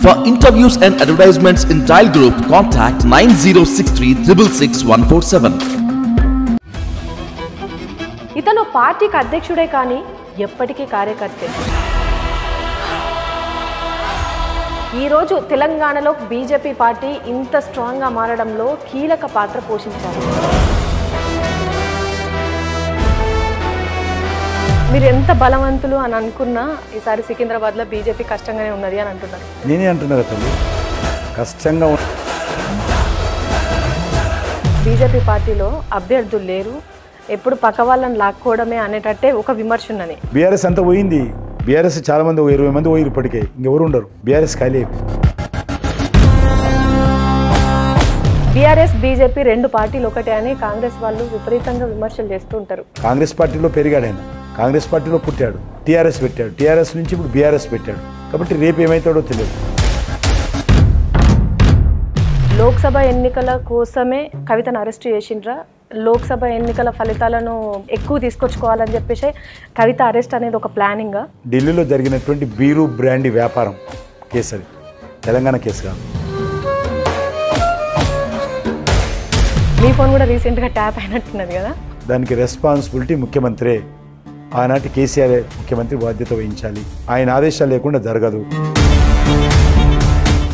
For interviews and advertisements in Tile Group, contact 9063666147. ఇతను పార్టీకి అధ్యక్షుడే కానీ ఎప్పటికీ కార్యకర్తే. ఈరోజు తెలంగాణలో బీజేపీ పార్టీ ఇంత స్ట్రాంగ్గా మారడంలో కీలక పాత్ర పోషించారు. మీరు ఎంత బలవంతులు అని అనుకున్నా ఈసారి సికింద్రాబాద్లో బీజేపీ కష్టంగానే ఉన్నది అని అంటున్నారు. నేనే అంటున్నా కదా కష్టంగా. బీజేపీ పార్టీలో అభ్యర్థులు లేరు, ఎప్పుడు పక్క వాళ్ళని లాక్కోవడమే అనేటట్టే ఒక విమర్శ ఉన్నది. బీఆర్ఎస్ అంతా పోయింది. బీఆర్ఎస్ చాలా మంది 20 మంది పోయి ఇప్పటికే ఇంకెవరు ఉండరు. బీఆర్ఎస్ ఖాళీ. బీఆర్ఎస్ బీజేపీ రెండు పార్టీలు ఒకటే అని కాంగ్రెస్ వాళ్ళు విపరీతంగా విమర్శలు చేస్తూ ఉంటారు. కాంగ్రెస్ పార్టీలో పెరిగాడు ఆయన, కాంగ్రెస్ పార్టీలో పుట్టాడు, టీఆర్ఎస్ పెట్టాడు, టీఆర్ఎస్ నుంచి ఇప్పుడు బీఆర్ఎస్ పెట్టాడు. కాబట్టి రేపు ఏమవుతాడో తెలియదు. లోక్సభ ఎన్నికల కోసమే కవితను అరెస్ట్ చేసిండ్రా? లోక్సభ ఎన్నికల ఫలితాలను ఎక్కువ తీసుకొచ్చుకోవాలని చెప్పేసి కవిత అరెస్ట్ అనేది ఒక ప్లానింగ్. ఢిల్లీలో జరిగినటువంటి బీరు బ్రాండీ వ్యాపారం కేసు, అది తెలంగాణ కేసు కాదు. మీ ఫోన్ కూడా రీసెంట్గా ట్యాప్ అయినట్టున్నది కదా. దానికి రెస్పాన్సిబిలిటీ ముఖ్యమంత్రే. ఆనాటి కేసీఆర్ ముఖ్యమంత్రి బాధ్యత వహించాలి. ఆయన ఆదేశాలు లేకుండా జరగదు.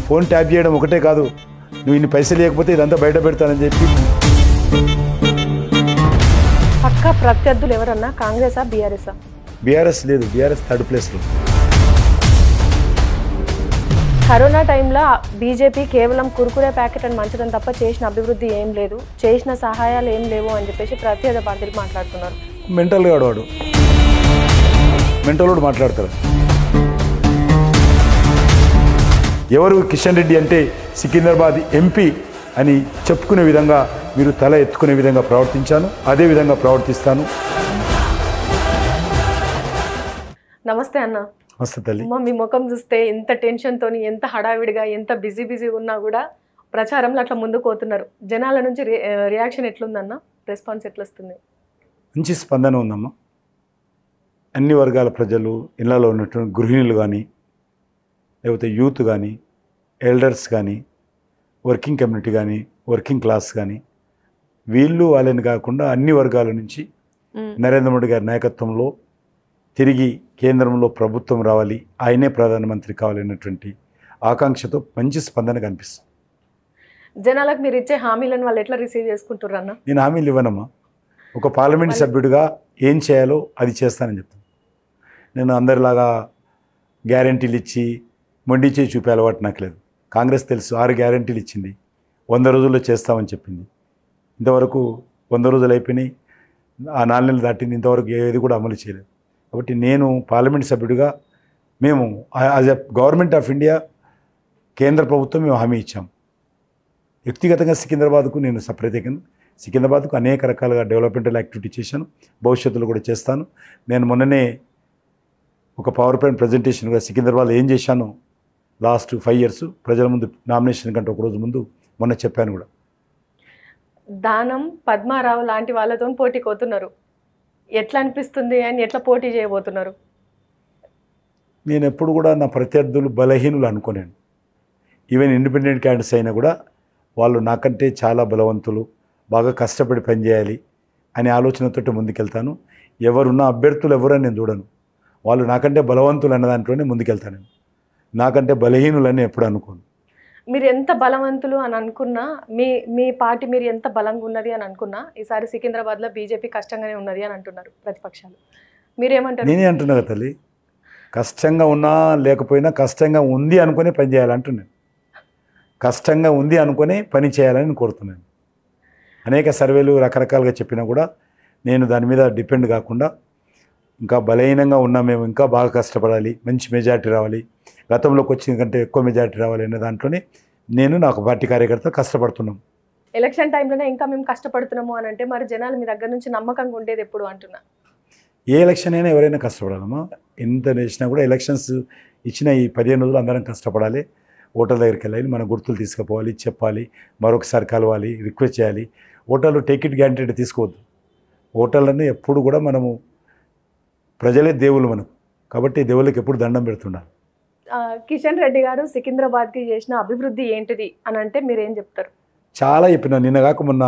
ఫోన్ ట్యాప్ చేయడం ఒకటే కాదు, నువ్వు ఇన్ని పైసలు లేకపోతే ఇదంతా బయట పెడతానని చెప్పి. పక్కా ప్రత్యర్థులు ఎవరన్నా కాంగ్రెసా బీఆర్ఎస్ఆ? బీఆర్ఎస్ లేదు, బీఆర్ఎస్ థర్డ్ ప్లేస్లో. కరోనా టైంలో బీజేపీ కేవలం కురుకురే ప్యాకెట్ అని మంచడం తప్ప చేసిన అభివృద్ధి ఏం లేదు, చేసిన సహాయాలు ఏం లేవు అని చెప్పేసి ప్రత్యేక పార్టీలు మాట్లాడుతున్నారు. మెంటల్గా వాడు మెంటల్ మాట్లాడతారు. ఎవరు కిషన్ రెడ్డి అంటే సికింద్రాబాద్ ఎంపీ అని చెప్పుకునే విధంగా మీరు తల ఎత్తుకునే విధంగా ప్రవర్తించాను, అదే విధంగా ప్రవర్తిస్తాను. నమస్తే అన్న. నమస్తే తల్లి. మీ ముఖం చూస్తే ఎంత టెన్షన్తో, ఎంత హడావిడిగా, ఎంత బిజీ ఉన్నా కూడా ప్రచారంలో అట్లా ముందుకు పోతున్నారు. జనాల నుంచి రియాక్షన్ ఎట్లుందన్న? రెస్పాన్స్ ఎట్లా వస్తుంది? మంచి స్పందన ఉందమ్మా. అన్ని వర్గాల ప్రజలు, ఇళ్లలో ఉన్నటువంటి గృహిణులు కానీ, లేకపోతే యూత్ కానీ, ఎల్డర్స్ కానీ, వర్కింగ్ కమ్యూనిటీ కానీ, వర్కింగ్ క్లాస్ కానీ, వీళ్ళు వాళ్ళని కాకుండా అన్ని వర్గాల నుంచి నరేంద్ర మోడీ గారి నాయకత్వంలో తిరిగి కేంద్రంలో ప్రభుత్వం రావాలి, ఆయనే ప్రధానమంత్రి కావాలనేటువంటి ఆకాంక్షతో మంచి స్పందన కనిపిస్తుంది. జనాలకు మీరు ఇచ్చే హామీలను వాళ్ళు ఎట్లా రిసీవ్ చేసుకుంటారు అన్న? నేను హామీలు ఇవ్వనమ్మా. ఒక పార్లమెంట్ సభ్యుడిగా ఏం చేయాలో అది చేస్తానని చెప్తాను. నేను అందరిలాగా గ్యారంటీలు ఇచ్చి మొండి చేయి చూపే అలవాటు నాకు లేదు. కాంగ్రెస్ తెలుసు, 6 గ్యారంటీలు ఇచ్చింది, 100 రోజుల్లో చేస్తామని చెప్పింది. ఇంతవరకు 100 రోజులు అయిపోయినాయి, ఆ 4 నెలలు దాటింది, ఇంతవరకు ఏది కూడా అమలు చేయలేదు. కాబట్టి నేను పార్లమెంట్ సభ్యుడిగా మేము as a government of India, కేంద్ర ప్రభుత్వం మేము హామీ ఇచ్చాం. వ్యక్తిగతంగా సికింద్రాబాద్కు నేను ప్రత్యేకంగా సికింద్రాబాద్కు అనేక రకాలుగా డెవలప్మెంటల్ యాక్టివిటీ చేశాను, భవిష్యత్తులో కూడా చేస్తాను. నేను మొన్ననే ఒక పవర్ పాయింట్ ప్రజెంటేషన్గా సికింద్రాబాద్లో ఏం చేశానో లాస్ట్ 5 years ప్రజల ముందు నామినేషన్ కంటే ఒక రోజు ముందు మొన్న చెప్పాను కూడా. దానం, పద్మారావు లాంటి వాళ్ళతో పోటీ కోతున్నారు. ఎట్లా అనిపిస్తుంది అని ఎట్లా పోటీ చేయబోతున్నారు? నేను ఎప్పుడు కూడా నా ప్రత్యర్థులు బలహీనులు అనుకోలేను. ఈవెన్ ఇండిపెండెంట్ క్యాండిడేట్స్ అయినా కూడా వాళ్ళు నాకంటే చాలా బలవంతులు, బాగా కష్టపడి పనిచేయాలి అనే ఆలోచనతో ముందుకెళ్తాను. ఎవరున్న అభ్యర్థులు ఎవరని నేను చూడను, వాళ్ళు నాకంటే బలవంతులు అన్న దాంట్లోనే ముందుకెళ్తాను. నాకంటే బలహీనులని ఎప్పుడు అనుకోను. మీరు ఎంత బలవంతులు అని అనుకున్నా, మీ పార్టీ మీరు ఎంత బలంగా ఉన్నది అని అనుకున్నా, ఈసారి సికింద్రాబాద్లో బీజేపీ కష్టంగానే ఉన్నది అని అంటున్నారు ప్రతిపక్షాలు. మీరేమంటారు? నేనే అంటున్నా కదా తల్లి, కష్టంగా ఉన్నా లేకపోయినా కష్టంగా ఉంది అనుకునే పని చేయాలంటున్నాను. కష్టంగా ఉంది అనుకునే పని చేయాలని కోరుతున్నాను. అనేక సర్వేలు రకరకాలుగా చెప్పినా కూడా నేను దాని మీద డిపెండ్ కాకుండా ఇంకా బలహీనంగా ఉన్నా, మేము ఇంకా బాగా కష్టపడాలి, మంచి మెజార్టీ రావాలి, గతంలోకి వచ్చిన కంటే ఎక్కువ మెజార్టీ రావాలి అనే దాంట్లోనే నేను నాకు పార్టీ కార్యకర్త కష్టపడుతున్నాం. ఎలక్షన్ టైంలోనే ఇంకా మేము కష్టపడుతున్నాము అని అంటే మరి జనాలు మీ దగ్గర నుంచి నమ్మకంగా ఉండేది ఎప్పుడు అంటున్నా? ఏ ఎలక్షన్ అయినా ఎవరైనా కష్టపడాలమ్మా. ఎంత చేసినా కూడా ఎలక్షన్స్ ఇచ్చిన ఈ 15 రోజులు అందరం కష్టపడాలి. ఓటర్ల దగ్గరికి వెళ్ళాలి, మన గుర్తులు తీసుకుపోవాలి, చెప్పాలి, మరొకసారి కలవాలి, రిక్వెస్ట్ చేయాలి. ఓటర్లు టేక్ ఇట్ గ్యారంటీ తీసుకోవద్దు. ఓటర్లని ఎప్పుడు కూడా మనము ప్రజలే దేవుళ్ళు మనకు, కాబట్టి దేవుళ్ళకి ఎప్పుడు దండం పెడుతుండాలి. కిషన్ రెడ్డి గారు సికింద్రాబాద్కి చేసిన అభివృద్ధి ఏంటిది అని అంటే మీరు ఏం చెప్తారు? చాలా చెప్పిన, నిన్న కాక మొన్న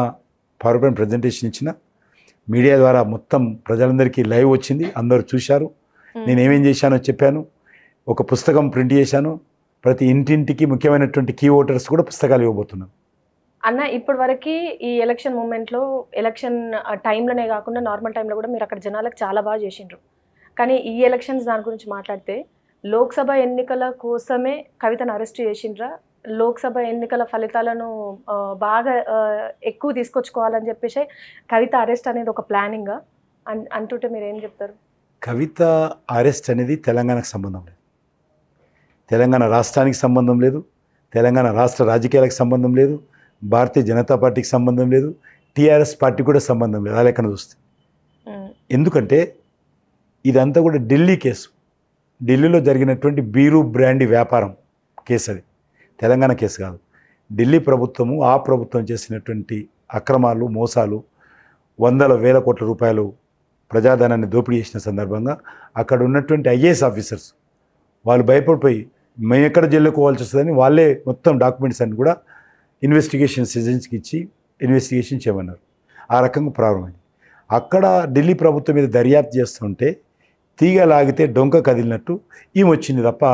పవర్ పాయింట్ ప్రజెంటేషన్ ఇచ్చిన, మీడియా ద్వారా మొత్తం ప్రజలందరికీ లైవ్ వచ్చింది, అందరూ చూశారు. నేను ఏమేం చేశానో చెప్పాను. ఒక పుస్తకం ప్రింట్ చేశాను. ప్రతి ఇంటింటికి ముఖ్యమైనటువంటి కీ ఓటర్స్ కూడా పుస్తకాలు ఇవ్వబోతున్నాను. అన్న ఇప్పటి వరకు ఈ ఎలక్షన్ మూమెంట్లో, ఎలక్షన్ టైంలోనే కాకుండా నార్మల్ టైంలో కూడా మీరు అక్కడ జనాలకు చాలా బాగా చేసిండ్రు. కానీ ఈ ఎలక్షన్స్ దాని గురించి మాట్లాడితే లోక్సభ ఎన్నికల కోసమే కవితను అరెస్ట్ చేసిండ్రా, లోక్సభ ఎన్నికల ఫలితాలను బాగా ఎక్కువ తీసుకొచ్చుకోవాలని చెప్పేసి కవిత అరెస్ట్ అనేది ఒక ప్లానింగ్ అంటుంటే మీరు ఏం చెప్తారు? కవిత అరెస్ట్ అనేది తెలంగాణకు సంబంధం లేదు, తెలంగాణ రాష్ట్రానికి సంబంధం లేదు, తెలంగాణ రాష్ట్ర రాజకీయాలకు సంబంధం లేదు, భారతీయ జనతా పార్టీకి సంబంధం లేదు, టీఆర్ఎస్ పార్టీ కూడా సంబంధం లేదు ఆ లెక్కన చూస్తే. ఎందుకంటే ఇదంతా కూడా ఢిల్లీ కేసు, ఢిల్లీలో జరిగినటువంటి బీరు బ్రాండీ వ్యాపారం కేసు, అది తెలంగాణ కేసు కాదు. ఢిల్లీ ప్రభుత్వము ఆ ప్రభుత్వం చేసినటువంటి అక్రమాలు, మోసాలు, వందల వేల కోట్ల రూపాయలు ప్రజాధనాన్ని దోపిడీ చేసిన సందర్భంగా అక్కడ ఉన్నటువంటి ఐఏఎస్ ఆఫీసర్స్ వాళ్ళు భయపడిపోయి మేము ఎక్కడ జైల్లోకి పోవాల్సి వస్తుందని వాళ్ళే మొత్తం డాక్యుమెంట్స్ అన్ని కూడా ఇన్వెస్టిగేషన్ ఏజెన్సీకి ఇచ్చి ఇన్వెస్టిగేషన్ చేయమన్నారు. ఆ రకంగా ప్రారంభమైంది. అక్కడ ఢిల్లీ ప్రభుత్వం మీద దర్యాప్తు చేస్తుంటే తీగ లాగితే డొంక కదిలినట్టు ఈమె వచ్చింది తప్ప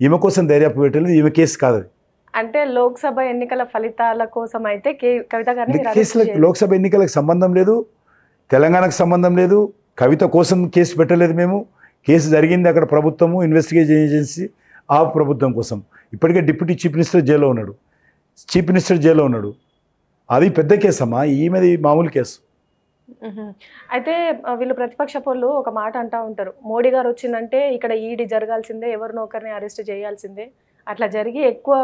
ఈమె కోసం దర్యాప్తు పెట్టలేదు. ఈమె కేసు కాదు అది. అంటే లోక్సభ ఎన్నికల ఫలితాల కోసం అయితే కవిత గారిని కేసులకు, లోక్సభ ఎన్నికలకు సంబంధం లేదు, తెలంగాణకు సంబంధం లేదు, కవిత కోసం కేసు పెట్టలేదు మేము. కేసు జరిగింది అక్కడ ప్రభుత్వము, ఇన్వెస్టిగేషన్ ఏజెన్సీ ఆ ప్రభుత్వం కోసం. ఇప్పటికే డిప్యూటీ చీఫ్ మినిస్టర్ జైల్లో ఉన్నాడు, చీఫ్ మినిస్టర్ జైల్లో ఉన్నాడు. అది పెద్ద కేసు అమ్మా, ఈమెది మామూలు కేసు. అయితే వీళ్ళు ప్రతిపక్ష పోళ్ళు ఒక మాట అంటూ ఉంటారు, మోడీ గారు వచ్చిందంటే ఇక్కడ ఈడీ జరగాల్సిందే, ఎవరినో ఒకరిని అరెస్ట్ చేయాల్సిందే, అట్లా జరిగి ఎక్కువ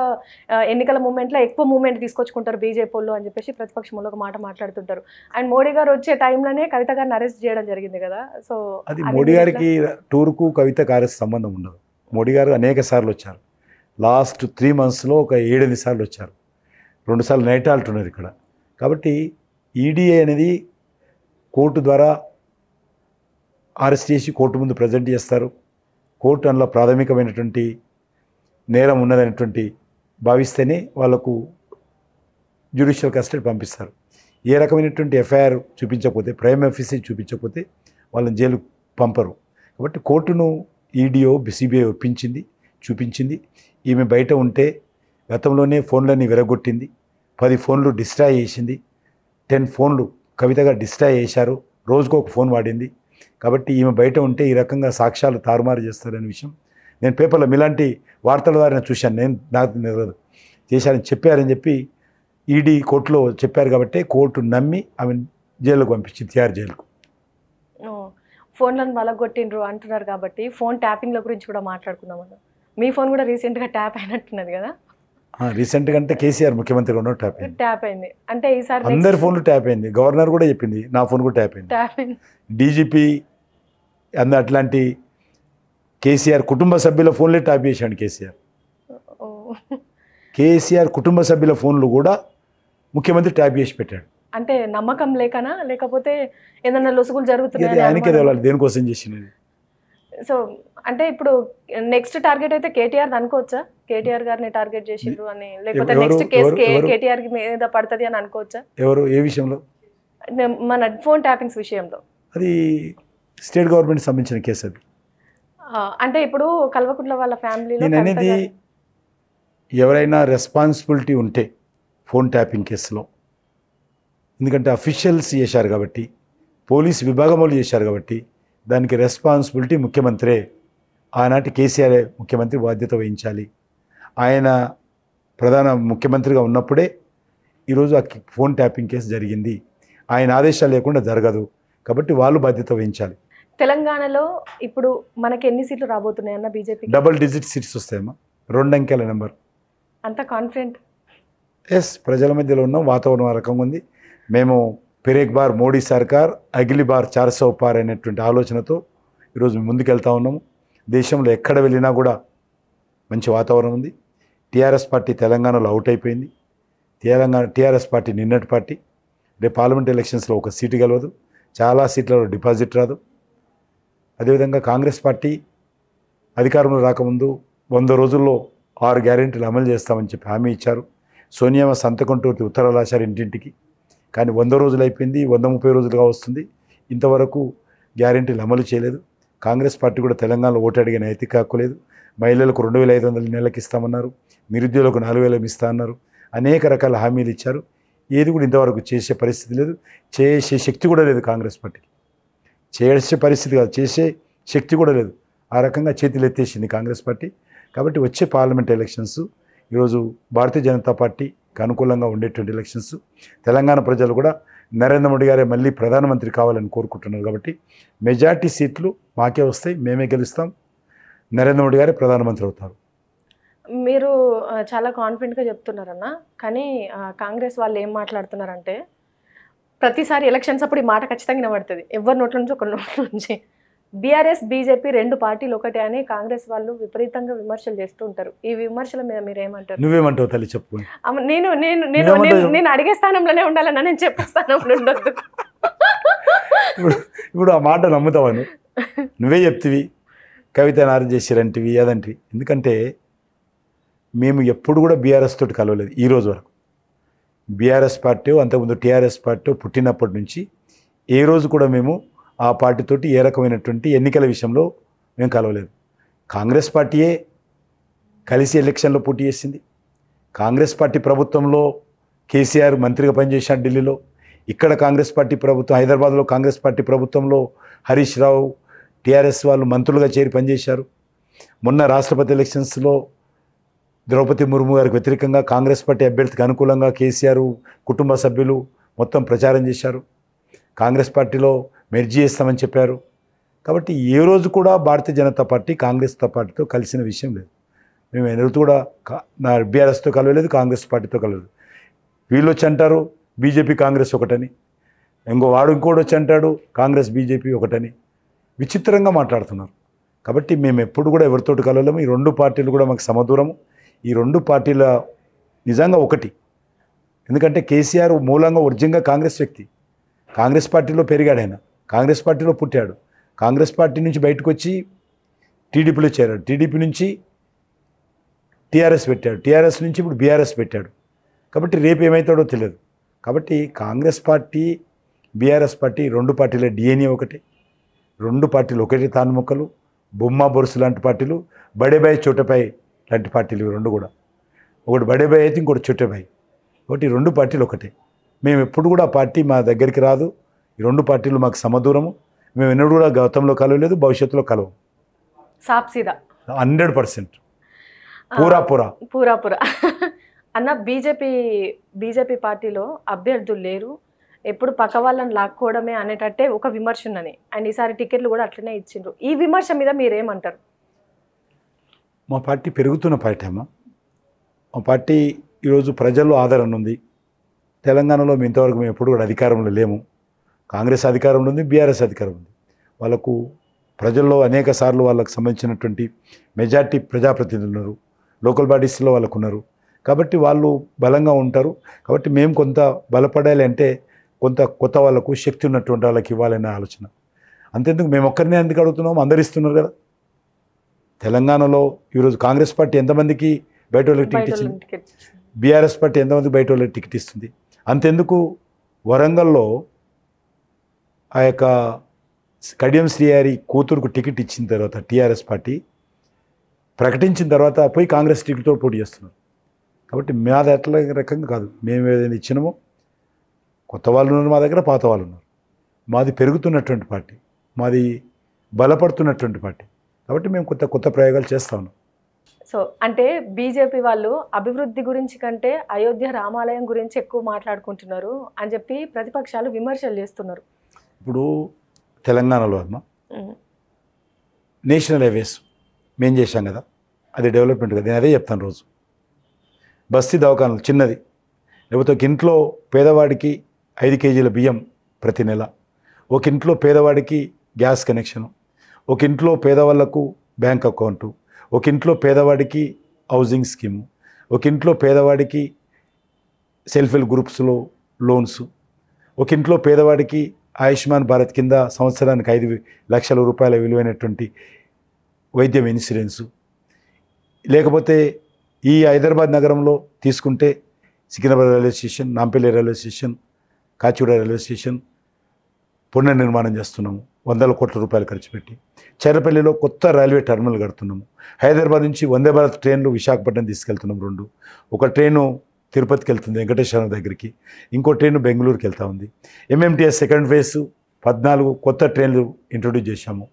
ఎన్నికల మూమెంట్లో ఎక్కువ మూమెంట్ తీసుకొచ్చుకుంటారు బీజేపీ వాళ్ళు అని చెప్పేసి ప్రతిపక్షంలో ఒక మాట మాట్లాడుతుంటారు. అండ్ మోడీ గారు వచ్చే టైంలోనే కవిత గారిని అరెస్ట్ చేయడం జరిగింది కదా. సో అది మోడీ గారికి టూర్కు కవితకు అరెస్ట్ సంబంధం ఉండదు. మోడీ గారు అనేక సార్లు వచ్చారు, లాస్ట్ 3 monthsలో ఒక 7-8 సార్లు వచ్చారు, 2 సార్లు నైట్ హాల్ట్ ఉన్నారు ఇక్కడ. కాబట్టి ఈడీఏ అనేది కోర్టు ద్వారా అరెస్ట్ చేసి కోర్టు ముందు ప్రజెంట్ చేస్తారు. కోర్టు అందులో ప్రాథమికమైనటువంటి నేరం ఉన్నదనేటువంటి భావిస్తేనే వాళ్ళకు జ్యుడిషియల్ కస్టడీ పంపిస్తారు. ఏ రకమైనటువంటి ఎఫ్ఐఆర్ చూపించకపోతే, ప్రైమ్ ఆఫీసర్ చూపించకపోతే వాళ్ళని జైలు పంపరు. కాబట్టి కోర్టును ఈడీఓ సిబిఐ ఒప్పించింది, చూపించింది. ఈమె బయట ఉంటే గతంలోనే ఫోన్లన్నీ విరగొట్టింది, 10 ఫోన్లు డిస్ట్రాయ్ చేసింది, 10 ఫోన్లు కవితగా డిస్ట్రాయ్ చేశారు, రోజుకు ఒక ఫోన్ వాడింది. కాబట్టి ఈమె బయట ఉంటే ఈ రకంగా సాక్ష్యాలు తారుమారు చేస్తారనే విషయం నేను పేపర్లో ఇలాంటి వార్తల ద్వారా చూశాను. నాకు తెలియదు, చేశారని చెప్పారని చెప్పి ఈడీ కోర్టులో చెప్పారు. కాబట్టి కోర్టు నమ్మి ఆమె జైలుకు పంపించింది, తిహార్ జైలుకు. ఫోన్లను బలగొట్టిండ్రు అంటున్నారు కాబట్టి ఫోన్ ట్యాపింగ్ల గురించి కూడా మాట్లాడుకుందాం. మీ ఫోన్ కూడా రీసెంట్గా ట్యాప్ అయినట్టున్నది కదా? రీసెంట్గా అంటే కేసీఆర్ ముఖ్యమంత్రి ఉన్న ట్యాప్ అయింది. అంటే ఈసారి అందరి ఫోన్లు ట్యాప్ అయింది. గవర్నర్ కూడా చెప్పింది నా ఫోన్ కూడా ట్యాప్ అయింది. డీజీపీ అట్లాంటి కేసీఆర్ కుటుంబ సభ్యుల ఫోన్లే ట్యాప్ చేశాడు కేసీఆర్. కేసీఆర్ కుటుంబ సభ్యుల ఫోన్లు కూడా ముఖ్యమంత్రి ట్యాప్ చేసి పెట్టాడు. అంటే నమ్మకం లేకనా, లేకపోతే ఏదైనా లొసుగులు జరుగుతున్నాయి ఆయనకే తెలవాలి దేనికోసం చేసినది. సో అంటే ఇప్పుడు నెక్స్ట్ టార్గెట్ అయితే కేటీఆర్ అనుకోవచ్చా? కేటీఆర్ గారిని టార్గెట్ చేసిండ్రు అని, లేకపోతే నెక్స్ట్ కేసు కేటీఆర్ మీద పడుతుంది అని అనుకోవచ్చా? ఎవరు, ఏ విషయంలో? మన ఫోన్ ట్యాపింగ్స్ విషయంలో. అది స్టేట్ గవర్నమెంట్ సంబంధించిన కేసు. అది అంటే ఇప్పుడు కల్వకుంట్ల వాళ్ళ ఫ్యామిలీలో నేను అనేది ఎవరైనా రెస్పాన్సిబిలిటీ ఉంటే ఫోన్ ట్యాపింగ్ కేసులో, ఎందుకంటే అఫీషియల్స్ చేశారు కాబట్టి, పోలీస్ విభాగం వాళ్ళు చేశారు కాబట్టి దానికి రెస్పాన్సిబిలిటీ ముఖ్యమంత్రే. ఆనాటి కేసీఆర్ ముఖ్యమంత్రి బాధ్యత వహించాలి. ఆయన ప్రధాన ముఖ్యమంత్రిగా ఉన్నప్పుడే ఈరోజు ఆ ఫోన్ ట్యాపింగ్ కేసు జరిగింది. ఆయన ఆదేశాలు లేకుండా జరగదు. కాబట్టి వాళ్ళు బాధ్యత వహించాలి. తెలంగాణలో ఇప్పుడు మనకి ఎన్ని సీట్లు రాబోతున్నాయి అన్న బీజేపీ? డబుల్ డిజిట్ సీట్స్ వస్తాయమ్మా, 2 అంకెల నెంబర్. అంత కాన్ఫిడెంట్? ఎస్, ప్రజల మధ్యలో ఉన్నాం, వాతావరణం ఆ రకంగా ఉంది. మేము పెరేక్ బార్ మోడీ సర్కార్ అగిలి బార్ 400 పార్ అనేటువంటి ఆలోచనతో ఈరోజు ముందుకెళ్తా ఉన్నాము. దేశంలో ఎక్కడ వెళ్ళినా కూడా మంచి వాతావరణం ఉంది. టీఆర్ఎస్ పార్టీ తెలంగాణలో అవుట్ అయిపోయింది. టీఆర్ఎస్ పార్టీ నిన్నటి పార్టీ. రేపు పార్లమెంట్ ఎలక్షన్స్లో 1 సీటు గెలవదు, చాలా సీట్లలో డిపాజిట్ రాదు. అదేవిధంగా కాంగ్రెస్ పార్టీ అధికారంలో రాకముందు 100 రోజుల్లో 6 గ్యారెంటీలు అమలు చేస్తామని చెప్పి హామీ ఇచ్చారు. సోనియా సంతకంతో ఉత్తరాలు రాశారు ఇంటింటికి. కానీ 100 రోజులు అయిపోయింది, 130 రోజులుగా వస్తుంది, ఇంతవరకు గ్యారెంటీలు అమలు చేయలేదు. కాంగ్రెస్ పార్టీ కూడా తెలంగాణలో ఓటు అడిగే నైతిక హక్కు లేదు. మహిళలకు 2500 నెలలకు ఇస్తామన్నారు, నిరుద్యోగులకు 4000 ఇస్తా అన్నారు, అనేక రకాల హామీలు ఇచ్చారు. ఏది కూడా ఇంతవరకు చేసే పరిస్థితి లేదు, చేసే శక్తి కూడా లేదు కాంగ్రెస్ పార్టీకి. చేసే పరిస్థితి కాదు, చేసే శక్తి కూడా లేదు. ఆ రకంగా చేతులు ఎత్తేసింది కాంగ్రెస్ పార్టీ. కాబట్టి వచ్చే పార్లమెంట్ ఎలక్షన్స్ ఈరోజు భారతీయ జనతా పార్టీకి అనుకూలంగా ఉండేటువంటి ఎలక్షన్స్. తెలంగాణ ప్రజలు కూడా నరేంద్ర మోడీ గారే మళ్ళీ ప్రధానమంత్రి కావాలని కోరుకుంటున్నారు. కాబట్టి మెజార్టీ సీట్లు మాకే వస్తాయి, మేమే గెలుస్తాం, నరేంద్ర మోడీ గారే ప్రధానమంత్రి అవుతారు. మీరు చాలా కాన్ఫిడెంట్గా చెప్తున్నారన్న. కానీ కాంగ్రెస్ వాళ్ళు ఏం మాట్లాడుతున్నారంటే ప్రతిసారి ఎలక్షన్స్ అప్పుడు ఈ మాట ఖచ్చితంగా వినబడుతుంది, ఎవరి నోట్ల నుంచి ఒక నోట్ల నుంచి. బీఆర్ఎస్ బీజేపీ 2 పార్టీలు ఒకటే అని కాంగ్రెస్ వాళ్ళు విపరీతంగా విమర్శలు చేస్తూ ఉంటారు. ఈ విమర్శల మీద మీరు ఏమంటారు? నువ్వేమంటావు తల్లి చెప్పు. నేను నేను నేను నేను అడిగే స్థానంలోనే ఉండాలన్నా, నేను చెప్పే స్థానంలో ఉండొద్దు. ఇప్పుడు ఆ మాట నమ్ముతావని నువ్వే చెప్తివి, కవిత నారు చేసిరంటివి అదంటివి. ఎందుకంటే మేము ఎప్పుడు కూడా బీఆర్ఎస్ తోటి కలవలేదు ఈ రోజు వరకు. బీఆర్ఎస్ పార్టీ అంతకుముందు టీఆర్ఎస్ పార్టీ పుట్టినప్పటి నుంచి ఏ రోజు కూడా మేము ఆ పార్టీతోటి ఏ రకమైనటువంటి ఎన్నికల విషయంలో మేము కలవలేదు. కాంగ్రెస్ పార్టీయే కలిసి ఎలక్షన్లో పోటీ చేసింది. కాంగ్రెస్ పార్టీ ప్రభుత్వంలో కేసీఆర్ మంత్రిగా పనిచేశాడు ఢిల్లీలో. ఇక్కడ కాంగ్రెస్ పార్టీ ప్రభుత్వం, హైదరాబాద్లో కాంగ్రెస్ పార్టీ ప్రభుత్వంలో హరీష్ రావు టీఆర్ఎస్ వాళ్ళు మంత్రులుగా చేరి పనిచేశారు. మొన్న రాష్ట్రపతి ఎలక్షన్స్లో ద్రౌపది ముర్ము గారికి వ్యతిరేకంగా కాంగ్రెస్ పార్టీ అభ్యర్థికి అనుకూలంగా కేసీఆర్ కుటుంబ సభ్యులు మొత్తం ప్రచారం చేశారు. కాంగ్రెస్ పార్టీలో మెర్జీ చేస్తామని చెప్పారు. కాబట్టి ఏ రోజు కూడా భారతీయ జనతా పార్టీ కాంగ్రెస్ పార్టీతో కలిసిన విషయం లేదు. మేము ఎన్నడూ కూడా బీఆర్ఎస్తో కలవలేదు, కాంగ్రెస్ పార్టీతో కలవలేదు. వీళ్ళు వచ్చి అంటారు బీజేపీ కాంగ్రెస్ ఒకటని, ఇంకోటి వచ్చి అంటాడు కాంగ్రెస్ బీజేపీ ఒకటని. విచిత్రంగా మాట్లాడుతున్నారు. కాబట్టి మేము ఎప్పుడు కూడా ఎవరితోటి కలవలేము. ఈ 2 పార్టీలు కూడా మాకు సమదూరము. ఈ 2 పార్టీల నిజంగా ఒకటి. ఎందుకంటే కేసీఆర్ మూలంగా ఒరిజిన్గా కాంగ్రెస్ వ్యక్తి, కాంగ్రెస్ పార్టీలో పెరిగాడు ఆయన, కాంగ్రెస్ పార్టీలో పుట్టాడు. కాంగ్రెస్ పార్టీ నుంచి బయటకు వచ్చి టీడీపీలో చేరాడు, టీడీపీ నుంచి టీఆర్ఎస్ పెట్టాడు, టీఆర్ఎస్ నుంచి ఇప్పుడు బీఆర్ఎస్ పెట్టాడు. కాబట్టి రేపు ఏమవుతాడో తెలియదు. కాబట్టి కాంగ్రెస్ పార్టీ బీఆర్ఎస్ పార్టీ 2 పార్టీల డిఎన్ఏ ఒకటే. 2 పార్టీలు ఒకటే తానుముక్కలు, బొమ్మ బొరుసు లాంటి పార్టీలు, బడేబాయ్ చోటపాయ్ లాంటి పార్టీలు 2 కూడా. ఒకటి బడేబాయ్ అయితే ఇంకోటి చోటపాయ్. ఒకటి 2 పార్టీలు ఒకటే. మేము ఎప్పుడు కూడా పార్టీ మా దగ్గరికి రాదు. ఈ 2 పార్టీలు మాకు సమదూరము. మేము ఎన్నడూ కూడా గతంలో కలవలేదు, భవిష్యత్తులో కలవం. సాప్సీదా 100% పూరా అన్న. బీజేపీ పార్టీలో అభ్యర్థులు లేరు, ఎప్పుడు పక్క వాళ్ళని లాక్కోవడమే అనేటట్టే ఒక విమర్శ ఉన్నది. అండ్ ఈసారి టికెట్లు కూడా అట్లనే ఇచ్చిండ్రు. ఈ విమర్శ మీద మీరేమంటారు? మా పార్టీ పెరుగుతున్న పార్టీ అమ్మ. మా పార్టీ ఈరోజు ప్రజల్లో ఆదరణ ఉంది. తెలంగాణలో ఇంతవరకు మేము ఎప్పుడు కూడా అధికారంలో లేము. కాంగ్రెస్ అధికారంలో ఉంది, బీఆర్ఎస్ అధికారం ఉంది. వాళ్ళకు ప్రజల్లో అనేక సార్లు వాళ్ళకు సంబంధించినటువంటి మెజార్టీ ప్రజాప్రతినిధులు ఉన్నారు, లోకల్ బాడీస్లో వాళ్ళకు ఉన్నారు. కాబట్టి వాళ్ళు బలంగా ఉంటారు. కాబట్టి మేము కొంత బలపడాలి అంటే కొంత కొత్త వాళ్ళకు శక్తి ఉన్నటువంటి వాళ్ళకి ఇవ్వాలనే ఆలోచన. అంతేందుకు మేము ఒక్కరినే ఎందుకు అడుగుతున్నాము, అందరు ఇస్తున్నారు కదా. తెలంగాణలో ఈరోజు కాంగ్రెస్ పార్టీ ఎంతమందికి బయట వాళ్ళకి టికెట్ ఇచ్చింది, బీఆర్ఎస్ పార్టీ ఎంతమందికి బయట వాళ్ళకి టికెట్ ఇస్తుంది. అంతెందుకు వరంగల్లో ఆ యొక్క కడియం శ్రీహరి కూతురుకు టికెట్ ఇచ్చిన తర్వాత టీఆర్ఎస్ పార్టీ ప్రకటించిన తర్వాత పోయి కాంగ్రెస్ టికెట్తో పోటీ చేస్తున్నారు. కాబట్టి మాది అట్లా రకంగా కాదు. మేము ఏదైనా ఇచ్చినామో కొత్త వాళ్ళు ఉన్నారు మా దగ్గర, పాత వాళ్ళు ఉన్నారు. మాది పెరుగుతున్నటువంటి పార్టీ, మాది బలపడుతున్నటువంటి పార్టీ. కాబట్టి మేము కొత్త ప్రయోగాలు చేస్తా ఉన్నాం. సో అంటే బీజేపీ వాళ్ళు అభివృద్ధి గురించి కంటే అయోధ్య రామాలయం గురించి ఎక్కువ మాట్లాడుకుంటున్నారు అని చెప్పి ప్రతిపక్షాలు విమర్శలు చేస్తున్నారు. ఇప్పుడు తెలంగాణలో అమ్మ నేషనల్ హైవేస్ మేము చేశాం కదా, అది డెవలప్మెంట్ కదా. నేను అదే చెప్తాను రోజు. బస్తీ దవాఖానలు చిన్నది, లేకపోతే ఒక ఇంట్లో పేదవాడికి 5 కేజీల బియ్యం ప్రతి నెల, ఒక ఇంట్లో పేదవాడికి గ్యాస్ కనెక్షను, ఒక ఇంట్లో పేదవాళ్లకు బ్యాంక్ అకౌంటు, ఒక ఇంట్లో పేదవాడికి హౌసింగ్ స్కీము, ఒక ఇంట్లో పేదవాడికి సెల్ఫ్ హెల్ప్ గ్రూప్స్లో లోన్స్, ఒక ఇంట్లో పేదవాడికి ఆయుష్మాన్ భారత్ కింద సంవత్సరానికి 5 లక్షల రూపాయల విలువైనటువంటి వైద్యం ఇన్సూరెన్సు. లేకపోతే ఈ హైదరాబాద్ నగరంలో తీసుకుంటే Secunderabad railway station, Nampally railway station, Kacheguda railway station పునర్నిర్మాణం చేస్తున్నాము 100 కోట్ల రూపాయలు ఖర్చు పెట్టి. చెర్రపల్లిలో కొత్త రైల్వే టెర్మినల్ కడుతున్నాము. హైదరాబాద్ నుంచి వందే భారత్ ట్రైన్లు విశాఖపట్నం తీసుకెళ్తున్నాం 2. ఒక ట్రైను తిరుపతికి వెళ్తుంది వెంకటేశ్వర దగ్గరికి, ఇంకో ట్రైను బెంగళూరుకి వెళ్తూ ఉంది. MMTS సెకండ్ ఫేజ్ 14 కొత్త ట్రైన్లు ఇంట్రొడ్యూస్ చేశాము.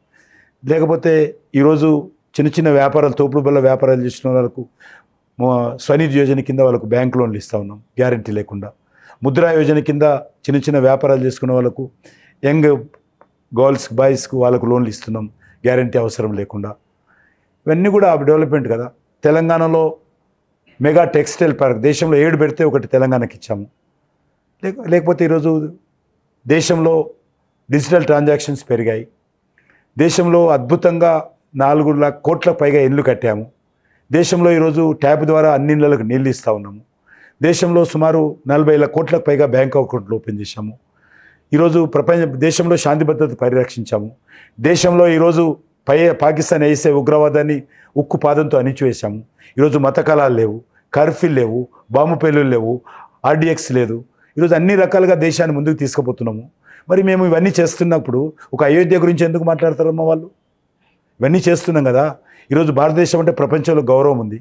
లేకపోతే ఈరోజు చిన్న చిన్న వ్యాపారాలు, తోపుడు బల్ల వ్యాపారాలు చేసిన వాళ్ళకు స్వనిధి యోజన కింద వాళ్ళకు బ్యాంక్ లోన్లు ఇస్తూ ఉన్నాం గ్యారంటీ లేకుండా. ముద్రా యోజన కింద చిన్న చిన్న వ్యాపారాలు చేసుకున్న వాళ్ళకు, యంగ్ గర్ల్స్ బాయ్స్కు వాళ్ళకు లోన్లు ఇస్తున్నాం గ్యారంటీ అవసరం లేకుండా. ఇవన్నీ కూడా డెవలప్మెంట్ కదా. తెలంగాణలో మెగా టెక్స్టైల్ పార్క్ దేశంలో 7 పెడితే ఒకటి తెలంగాణకి ఇచ్చాము. లేకపోతే ఈరోజు దేశంలో డిజిటల్ ట్రాన్సాక్షన్స్ పెరిగాయి. దేశంలో అద్భుతంగా 4 కోట్ల పైగా ఇళ్ళు కట్టాము. దేశంలో ఈరోజు ట్యాప్ ద్వారా అన్ని ఇళ్లకు నీళ్ళు ఇస్తూ ఉన్నాము. దేశంలో సుమారు 40 కోట్లకు పైగా బ్యాంక్ అకౌంట్లు ఓపెన్ చేశాము. ఈరోజు దేశంలో శాంతి భద్రత పరిరక్షించాము. దేశంలో ఈరోజు పాకిస్తాన్ వేసే ఉగ్రవాదాన్ని ఉక్కు పాదంతో అణిచివేశాము. ఈరోజు మత కళాలు లేవు, కర్ఫ్యూ లేవు, బాంబు పేలులు లేవు, RDX లేదు. ఈరోజు అన్ని రకాలుగా దేశాన్ని ముందుకు తీసుకుపోతున్నాము. మరి మేము ఇవన్నీ చేస్తున్నప్పుడు ఒక అయోధ్య గురించి ఎందుకు మాట్లాడతారమ్మా వాళ్ళు? ఇవన్నీ చేస్తున్నాం కదా. ఈరోజు భారతదేశం అంటే ప్రపంచంలో గౌరవం ఉంది.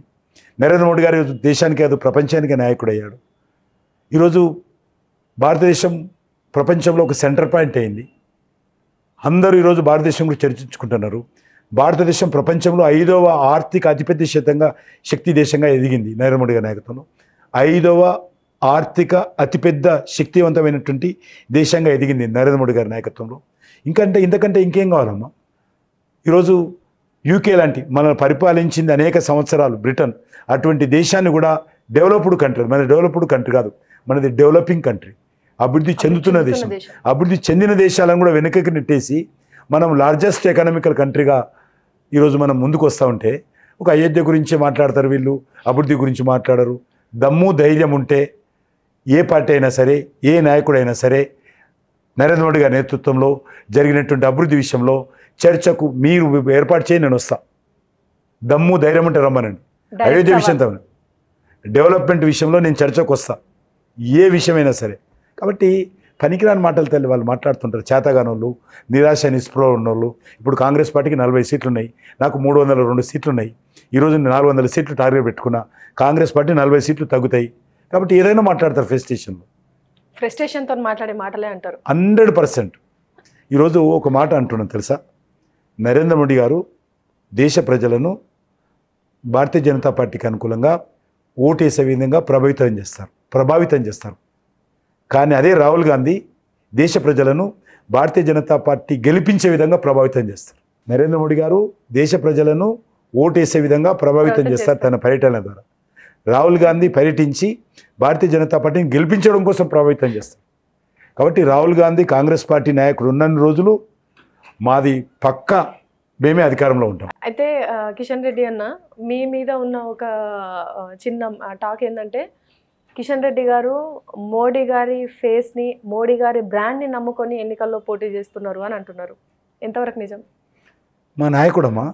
నరేంద్ర మోడీ గారు దేశానికి కాదు ప్రపంచానికి నాయకుడు అయ్యాడు. ఈరోజు భారతదేశం ప్రపంచంలో ఒక సెంటర్ పాయింట్ అయింది. అందరూ ఈరోజు భారతదేశం గురించి చర్చించుకుంటున్నారు. భారతదేశం ప్రపంచంలో 5వ ఆర్థిక అతిపెద్ద శక్తి దేశంగా ఎదిగింది నరేంద్ర మోడీ గారి నాయకత్వంలో. 5వ ఆర్థిక అతిపెద్ద శక్తివంతమైనటువంటి దేశంగా ఎదిగింది నరేంద్ర మోడీ గారి నాయకత్వంలో. ఇంతకంటే ఇంకేం కావాలమ్మా? ఈరోజు UK లాంటి మనల్ని పరిపాలించింది అనేక సంవత్సరాలు బ్రిటన్, అటువంటి దేశాన్ని కూడా డెవలప్డ్ కంట్రీ, మన డెవలప్డ్ కంట్రీ కాదు, మనది డెవలపింగ్ కంట్రీ, అభివృద్ధి చెందుతున్న దేశం. అభివృద్ధి చెందిన దేశాలను కూడా వెనుకకి నెట్టేసి మనం లార్జెస్ట్ ఎకనామికల్ కంట్రీగా ఈరోజు మనం ముందుకు వస్తూ ఉంటే ఒక అయోధ్య గురించి మాట్లాడతారు వీళ్ళు, అభివృద్ధి గురించి మాట్లాడరు. దమ్ము ధైర్యం ఉంటే ఏ పార్టీ అయినా సరే, ఏ నాయకుడైనా సరే నరేంద్ర మోడీ గారి నేతృత్వంలో జరిగినటువంటి అభివృద్ధి విషయంలో చర్చకు మీరు ఏర్పాటు చేయి, నేను వస్తా. దమ్ము ధైర్యం ఉంటే రమ్మనండి. అయోధ్య విషయంతో డెవలప్మెంట్ విషయంలో నేను చర్చకు వస్తా, ఏ విషయమైనా సరే. కాబట్టి పనికిరాని మాటలు తల్లి వాళ్ళు మాట్లాడుతుంటారు. చేతగానోళ్ళు, నిరాశ నిస్పృహ ఉన్నోళ్ళు. ఇప్పుడు కాంగ్రెస్ పార్టీకి 40 సీట్లు ఉన్నాయి, నాకు 302 సీట్లు ఉన్నాయి. ఈరోజు 400 సీట్లు టార్గెట్ పెట్టుకున్నా. కాంగ్రెస్ పార్టీ 40 సీట్లు తగ్గుతాయి. కాబట్టి ఏదైనా మాట్లాడతారు ఫ్రస్ట్రేషన్లో. ఫ్రస్ట్రేషన్తో మాట్లాడే మాటలే అంటారు 100%. ఈరోజు ఒక మాట అంటున్నాను తెలుసా, నరేంద్ర మోడీ గారు దేశ ప్రజలను భారతీయ జనతా పార్టీకి అనుకూలంగా ఓటేసే విధంగా ప్రభావితం చేస్తారు. కానీ అదే రాహుల్ గాంధీ దేశ ప్రజలను భారతీయ జనతా పార్టీ గెలిపించే విధంగా ప్రభావితం చేస్తారు. నరేంద్ర మోడీ గారు దేశ ప్రజలను ఓటేసే విధంగా ప్రభావితం చేస్తారు తన పర్యటన ద్వారా. రాహుల్ గాంధీ పర్యటించి భారతీయ జనతా పార్టీని గెలిపించడం కోసం ప్రభావితం చేస్తారు. కాబట్టి రాహుల్ గాంధీ కాంగ్రెస్ పార్టీ నాయకుడు ఉన్న రోజులు మాది పక్కా మేమే అధికారంలో ఉంటాం. అయితే కిషన్ రెడ్డి అన్న, మీ మీద ఉన్న ఒక చిన్న టాక్ ఏంటంటే కిషన్ రెడ్డి గారు మోడీ గారి ఫేస్ని, మోడీ గారి బ్రాండ్ని నమ్ముకొని ఎన్నికల్లో పోటీ చేస్తున్నారు అని అంటున్నారు. ఎంతవరకు నిజం? మా నాయకుడమ్మా,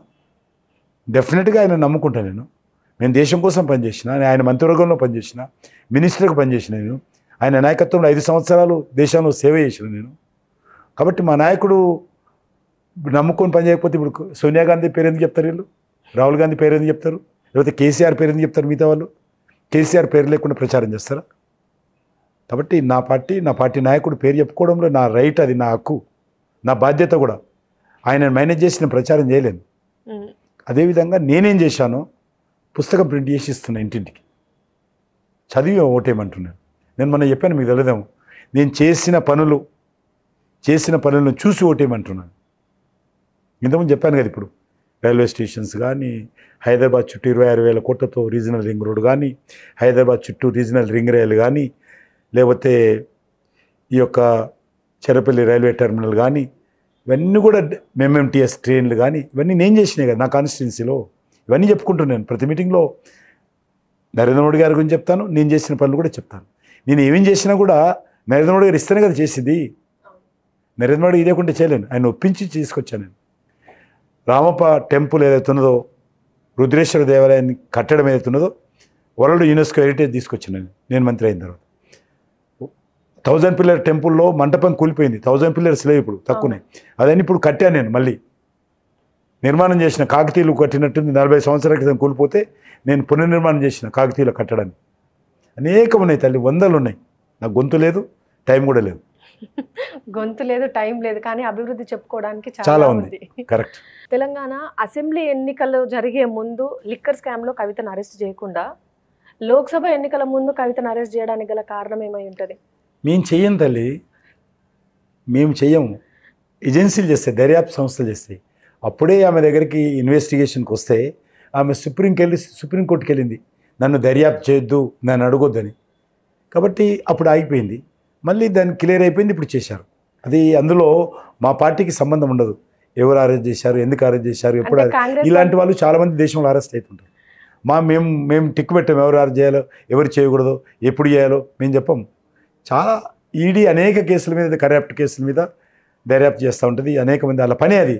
డెఫినెట్గా ఆయన నమ్ముకుంటాను. నేను దేశం కోసం పనిచేసిన, ఆయన మంత్రివర్గంలో పనిచేసిన, మినిస్టర్గా పనిచేసిన నేను. ఆయన నాయకత్వంలో 5 సంవత్సరాలు దేశంలో సేవ చేసిన నేను. కాబట్టి మా నాయకుడు నమ్ముకొని పని చేయకపోతే ఇప్పుడు సోనియా గాంధీ పేరు ఎందుకు చెప్తారు వీళ్ళు? రాహుల్ గాంధీ పేరు ఎందుకు చెప్తారు? లేకపోతే కేసీఆర్ పేరు ఎందుకు చెప్తారు మిగతా వాళ్ళు? కేసీఆర్ పేరు లేకుండా ప్రచారం చేస్తారా? కాబట్టి నా పార్టీ నాయకుడు పేరు చెప్పుకోవడంలో నా రైట్, అది నా హక్కు, నా బాధ్యత కూడా. ఆయన మేనేజ్ చేసి నేను ప్రచారం చేయలేను. అదేవిధంగా నేనేం చేశానో పుస్తకం ప్రింట్ చేసి ఇస్తున్నా ఇంటింటికి, చదివి ఓటేయమంటున్నాను. నేను మొన్న చెప్పాను, మీకు తెలియదేమో, నేను చేసిన పనులను చూసి ఓటేయమంటున్నాను. ఇంతకుముందు చెప్పాను కదా. ఇప్పుడు రైల్వే స్టేషన్స్ కానీ, హైదరాబాద్ చుట్టూ 26,000 కోట్లతో రీజనల్ రింగ్ రోడ్ కానీ, హైదరాబాద్ చుట్టూ రీజనల్ రింగ్ రైలు కానీ, లేకపోతే ఈ యొక్క చెరపల్లి రైల్వే టెర్మినల్ కానీ, ఇవన్నీ కూడా MMTS ట్రైన్లు కానీ, ఇవన్నీ నేను చేసినాయి కదా నా కాన్స్టిట్యున్సీలో. ఇవన్నీ చెప్పుకుంటున్నాను ప్రతి మీటింగ్లో. నరేంద్ర మోడీ గారి గురించి చెప్తాను, నేను చేసిన పనులు కూడా చెప్తాను. నేను ఏమేం చేసినా కూడా నరేంద్ర మోడీ గారు ఇస్తేనే కదా చేసింది. నరేంద్ర మోడీ ఇదేకుంటే చేయలేను, ఆయన ఒప్పించి తీసుకొచ్చాను నేను. రామప్ప టెంపుల్ ఏదైతే ఉన్నదో రుద్రేశ్వర దేవాలయాన్ని కట్టడం ఏదైతున్నదో వరల్డ్ యునెస్కో హెరిటేజ్ తీసుకొచ్చినాను నేను మంత్రి అయిన తర్వాత. 1000 పిల్లర్ టెంపుల్లో మంటపం కూలిపోయింది. 1000 పిల్లర్స్ లేవు ఇప్పుడు, తక్కువనే. అదని ఇప్పుడు కట్టాను నేను, మళ్ళీ నిర్మాణం చేసిన. కాకతీయులు కట్టినట్టుంది 40 సంవత్సరాల క్రితం కూలిపోతే నేను పునర్నిర్మాణం చేసిన కాకతీయులు కట్టడానికి. అనేకం ఉన్నాయి తల్లి, వందలు ఉన్నాయి. నాకు గొంతు లేదు, టైం కూడా లేదు. గొంతు లేదు, టైం లేదు, కానీ అభివృద్ధి చెప్పుకోవడానికి చాలా ఉంది. కరెక్ట్. తెలంగాణ అసెంబ్లీ ఎన్నికలు జరిగే ముందు లిక్కర్ స్కామ్లో కవితను అరెస్ట్ చేయకుండా లోక్సభ ఎన్నికల ముందు కవితను అరెస్ట్ చేయడానికి గల కారణం ఏమై ఉంటుంది? మేము చెయ్యం తల్లి, మేము చెయ్యము. ఏజెన్సీలు చేస్తాయి, దర్యాప్తు సంస్థలు చేస్తాయి. అప్పుడే ఆమె దగ్గరికి ఇన్వెస్టిగేషన్కి వస్తే ఆమె సుప్రీంకోర్టుకి వెళ్ళింది, నన్ను దర్యాప్తు చేయొద్దు, నన్ను అడగొద్దని. కాబట్టి అప్పుడు ఆగిపోయింది. మళ్ళీ దాన్ని క్లియర్ అయిపోయింది, ఇప్పుడు చేశారు. అది అందులో మా పార్టీకి సంబంధం ఉండదు. ఎవరు అరెస్ట్ చేశారు, ఎందుకు అరెస్ట్ చేశారు, ఎప్పుడు ఇలాంటి వాళ్ళు చాలామంది దేశంలో అరెస్ట్ అవుతుంటారు. మేము టిక్కు పెట్టాము, ఎవరు అరెస్ట్ చేయాలో, ఎవరు చేయకూడదో, ఎప్పుడు చేయాలో మేము చెప్పాము. చాలా ఈడీ అనేక కేసుల మీద, కరప్ట్ కేసుల మీద దర్యాప్తు చేస్తూ ఉంటుంది. అనేక మంది వాళ్ళ పని అది.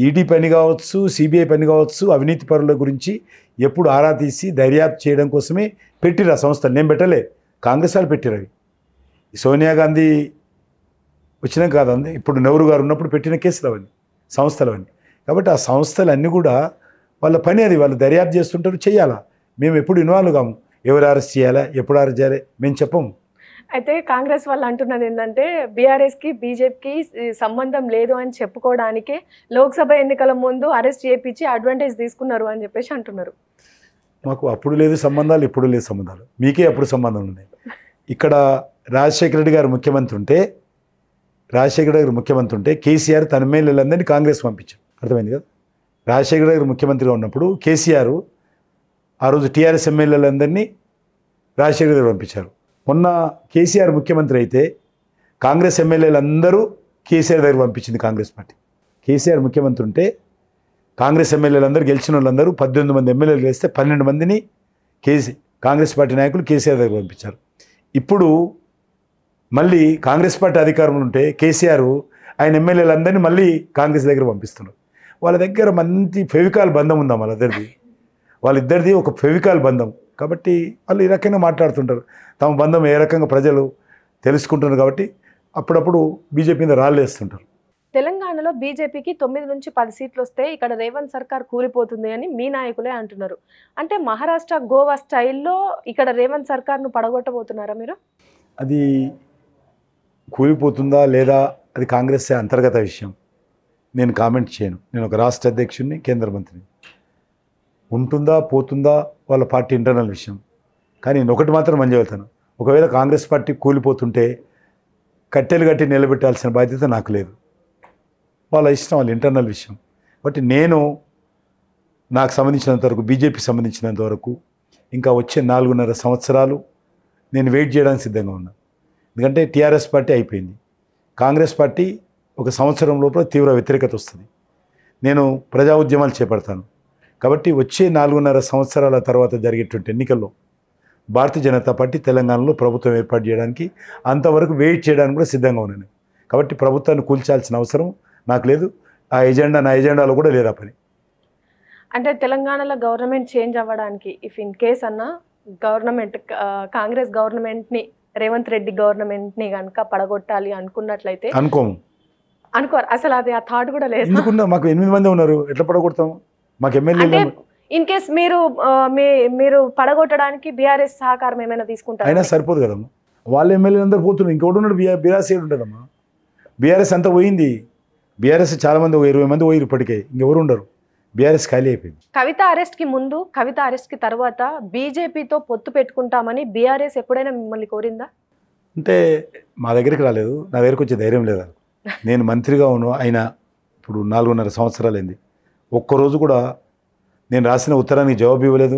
ఈడీ పని కావచ్చు, సిబిఐ పని కావచ్చు, అవినీతి పరుల గురించి ఎప్పుడు ఆరా తీసి దర్యాప్తు చేయడం కోసమే పెట్టిరు ఆ సంస్థలు. నేను పెట్టలే, కాంగ్రెస్ వాళ్ళు పెట్టిరు అవి. సోనియా గాంధీ వచ్చినాక కాదండి, ఇప్పుడు నెహ్రూ గారు ఉన్నప్పుడు పెట్టిన కేసులు అవన్నీ, సంస్థలు అవన్నీ. కాబట్టి ఆ సంస్థలన్నీ కూడా వాళ్ళ పని అది, వాళ్ళు దర్యాప్తు చేస్తుంటారు, చేయాలా. మేము ఎప్పుడు ఇన్వాల్వ్ కాము. ఎవరు అరెస్ట్ చేయాలా, ఎప్పుడు అరెస్ట్ చేయాలి మేము చెప్పము. అయితే కాంగ్రెస్ వాళ్ళు అంటున్నది ఏంటంటే బీఆర్ఎస్కి బీజేపీకి సంబంధం లేదు అని చెప్పుకోవడానికి లోక్సభ ఎన్నికల ముందు అరెస్ట్ చేయించి అడ్వాంటేజ్ తీసుకున్నారు అని చెప్పేసి అంటున్నారు. మాకు అప్పుడు లేదు సంబంధాలు, ఇప్పుడు లేదు సంబంధాలు. మీకే అప్పుడు సంబంధం ఉన్నాయి. ఇక్కడ రాజశేఖర రెడ్డి గారు ముఖ్యమంత్రి ఉంటే కేసీఆర్ తన ఎమ్మెల్యేలందరినీ కాంగ్రెస్ పంపించారు. అర్థమైంది కదా. రాజశేఖర గారు ముఖ్యమంత్రిగా ఉన్నప్పుడు కేసీఆర్ ఆ రోజు టీఆర్ఎస్ ఎమ్మెల్యేలందరినీ రాజశేఖర గారు పంపించారు. మొన్న కేసీఆర్ ముఖ్యమంత్రి అయితే కాంగ్రెస్ ఎమ్మెల్యేలందరూ కేసీఆర్ దగ్గర పంపించింది కాంగ్రెస్ పార్టీ. కేసీఆర్ ముఖ్యమంత్రి ఉంటే కాంగ్రెస్ ఎమ్మెల్యేలందరూ, గెలిచిన వాళ్ళందరూ 18 మంది ఎమ్మెల్యేలు వేస్తే 12 మందిని కాంగ్రెస్ పార్టీ నాయకులు కేసీఆర్ దగ్గర పంపించారు. ఇప్పుడు మళ్ళీ కాంగ్రెస్ పార్టీ అధికారంలో ఉంటే కేసీఆర్ ఆయన ఎమ్మెల్యేలందరినీ మళ్ళీ కాంగ్రెస్ దగ్గర పంపిస్తున్నారు. వాళ్ళ దగ్గర మంచి ఫెవికాల్ బంధం ఉందాం వాళ్ళిద్దరిది ఒక ఫెవికాల్ బంధం. కాబట్టి వాళ్ళు ఈ రకంగా మాట్లాడుతుంటారు. తమ బంధం ఏ రకంగా ప్రజలు తెలుసుకుంటున్నారు. కాబట్టి అప్పుడప్పుడు బీజేపీ మీద రాళ్ళేస్తుంటారు. తెలంగాణలో బీజేపీకి 9 నుంచి 10 సీట్లు వస్తే ఇక్కడ రేవంత్ సర్కార్ కూలిపోతుంది అని మీ నాయకులే అంటున్నారు. అంటే మహారాష్ట్ర, గోవా స్టైల్లో ఇక్కడ రేవంత్ సర్కార్ను పడగొట్టబోతున్నారా మీరు? అది కూలిపోతుందా లేదా అది కాంగ్రెస్ అంతర్గత విషయం, నేను కామెంట్ చేయను. నేను ఒక రాష్ట్ర అధ్యక్షుడిని, కేంద్ర మంత్రిని. ఉంటుందా పోతుందా వాళ్ళ పార్టీ ఇంటర్నల్ విషయం. కానీ నేను ఒకటి మాత్రం మంచి ఒకవేళ కాంగ్రెస్ పార్టీ కూలిపోతుంటే కట్టెలు కట్టి నిలబెట్టాల్సిన బాధ్యత నాకు లేదు. వాళ్ళ ఇష్టం, వాళ్ళ ఇంటర్నల్ విషయం. కాబట్టి నాకు సంబంధించినంత వరకు, బీజేపీకి సంబంధించినంత వరకు ఇంకా వచ్చే 4.5 సంవత్సరాలు నేను వెయిట్ చేయడానికి సిద్ధంగా ఉన్నాను. ఎందుకంటే టీఆర్ఎస్ పార్టీ అయిపోయింది, కాంగ్రెస్ పార్టీ ఒక సంవత్సరం లోపల తీవ్ర వ్యతిరేకత వస్తుంది. నేను ప్రజా ఉద్యమాలు చేపడతాను. కాబట్టి వచ్చే 4.5 సంవత్సరాల తర్వాత జరిగేటువంటి ఎన్నికల్లో భారతీయ జనతా పార్టీ తెలంగాణలో ప్రభుత్వం ఏర్పాటు చేయడానికి అంతవరకు వెయిట్ చేయడానికి కూడా సిద్ధంగా ఉన్నాను. కాబట్టి ప్రభుత్వాన్ని కూల్చాల్సిన అవసరం నాకు లేదు. ఆ ఎజెండా నా ఎజెండాలో కూడా లేదా పని. అంటే తెలంగాణలో గవర్నమెంట్ చేంజ్ అవ్వడానికి ఇఫ్ ఇన్ కేస్ అన్న గవర్నమెంట్ కాంగ్రెస్ గవర్నమెంట్ని, రేవంత్ రెడ్డి గవర్నమెంట్ని కనుక పడగొట్టాలి అనుకున్నట్లయితే అనుకోరు అసలు. అది ఆ థాట్ కూడా లేదు. ఎందుకున్నా మాకు 8 మంది ఉన్నారు, ఎట్లా పడగొడతాం? మాకు ఎమ్మెల్యే ఇన్ కేస్ మీరు పడగొట్టడానికి బీఆర్ఎస్ సహకారం ఏమైనా తీసుకుంటారు? అయినా సరిపోదు కదమ్మా. వాళ్ళ ఎమ్మెల్యేలు అందరూ పోతున్నారు, ఇంకోటి ఉన్నాడు బీఆర్ఎస్ ఏడు ఉంటుందమ్మా. బీఆర్ఎస్ అంతా పోయింది. బీఆర్ఎస్ చాలా మంది 20 మంది పోయి ఇప్పటికే, ఇంకెవరు ఉండరు. బీఆర్ఎస్ ఖాళీ అయిపోయింది. కవిత అరెస్ట్కి ముందు, కవిత అరెస్ట్కి తర్వాత బీజేపీతో పొత్తు పెట్టుకుంటామని బీఆర్ఎస్ ఎప్పుడైనా మిమ్మల్ని కోరిందా? అంటే మా దగ్గరికి రాలేదు, నా దగ్గరికి వచ్చే ధైర్యం లేదు. నేను మంత్రిగా అయినా ఇప్పుడు 4.5 సంవత్సరాలైంది. ఒక్కరోజు కూడా నేను రాసిన ఉత్తరానికి జవాబు ఇవ్వలేదు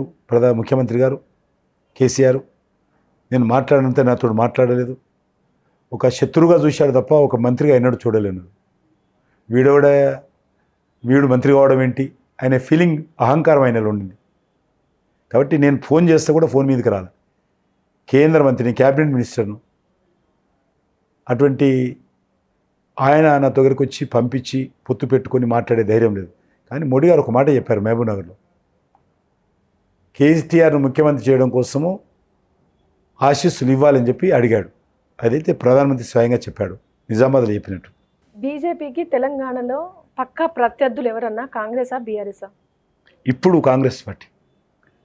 ముఖ్యమంత్రి గారు కేసీఆర్. నేను మాట్లాడినంత నాతో మాట్లాడలేదు. ఒక శత్రువుగా చూశాడు తప్ప ఒక మంత్రిగా అయినాడు చూడలేను. వీడు మంత్రి కావడం ఏంటి అనే ఫీలింగ్, అహంకారం ఆయనలో ఉండింది. కాబట్టి నేను ఫోన్ చేస్తే కూడా ఫోన్ మీదకి రాలి. కేంద్ర మంత్రిని, క్యాబినెట్ మినిస్టర్ను, అటువంటి ఆయన నా దగ్గరికి వచ్చి పంపించి పొత్తు పెట్టుకొని మాట్లాడే ధైర్యం లేదు. కానీ మోడీ గారు ఒక మాట చెప్పారు మహబూబ్ నగర్లో, కేసీఆర్ను ముఖ్యమంత్రి చేయడం కోసము ఆశీస్సులు ఇవ్వాలని చెప్పి అడిగాడు. అదైతే ప్రధానమంత్రి స్వయంగా చెప్పాడు, నిజామాబాద్లో చెప్పినట్టు. బీజేపీకి తెలంగాణలో పక్కా ప్రత్యర్థులు ఎవరన్నా కాంగ్రెసా బీఆర్ఎస్ఆ? ఇప్పుడు కాంగ్రెస్ పార్టీ,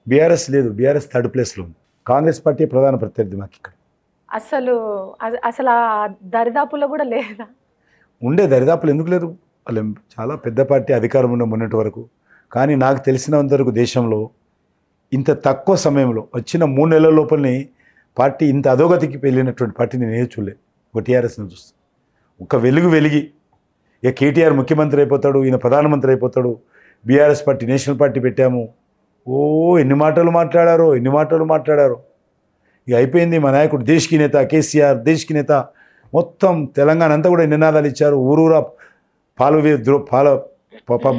బీఆర్ఎస్ లేదు. బీఆర్ఎస్ థర్డ్ ప్లేస్లో ఉంది. కాంగ్రెస్ పార్టీ ప్రధాన ప్రత్యర్థి మాకు ఇక్కడ. అసలు అసలు ఆ దరిదాపుల్లో కూడా లేదా? ఉండే దరిదాపులు ఎందుకు లేరు? వాళ్ళు చాలా పెద్ద పార్టీ, అధికారం ఉన్న మొన్నటి వరకు. కానీ నాకు తెలిసినంత వరకు దేశంలో ఇంత తక్కువ సమయంలో వచ్చిన 3 నెలల లోపలనే పార్టీ ఇంత అధోగతికి వెళ్ళినటువంటి పార్టీ నేను ఏది చూడలేదు. ఒక టీఆర్ఎస్ని చూస్తాను. ఒక వెలిగి ఇక కేటీఆర్ ముఖ్యమంత్రి అయిపోతాడు, ఈయన ప్రధానమంత్రి అయిపోతాడు, బీఆర్ఎస్ పార్టీ నేషనల్ పార్టీ పెట్టాము. ఎన్ని మాటలు మాట్లాడారో. ఇక అయిపోయింది. మా నాయకుడు దేశ్కి నేత కేసీఆర్, దేశ్కి నేత, మొత్తం తెలంగాణ అంతా కూడా నినాదాలు ఇచ్చారు. ఊరూరా పాపం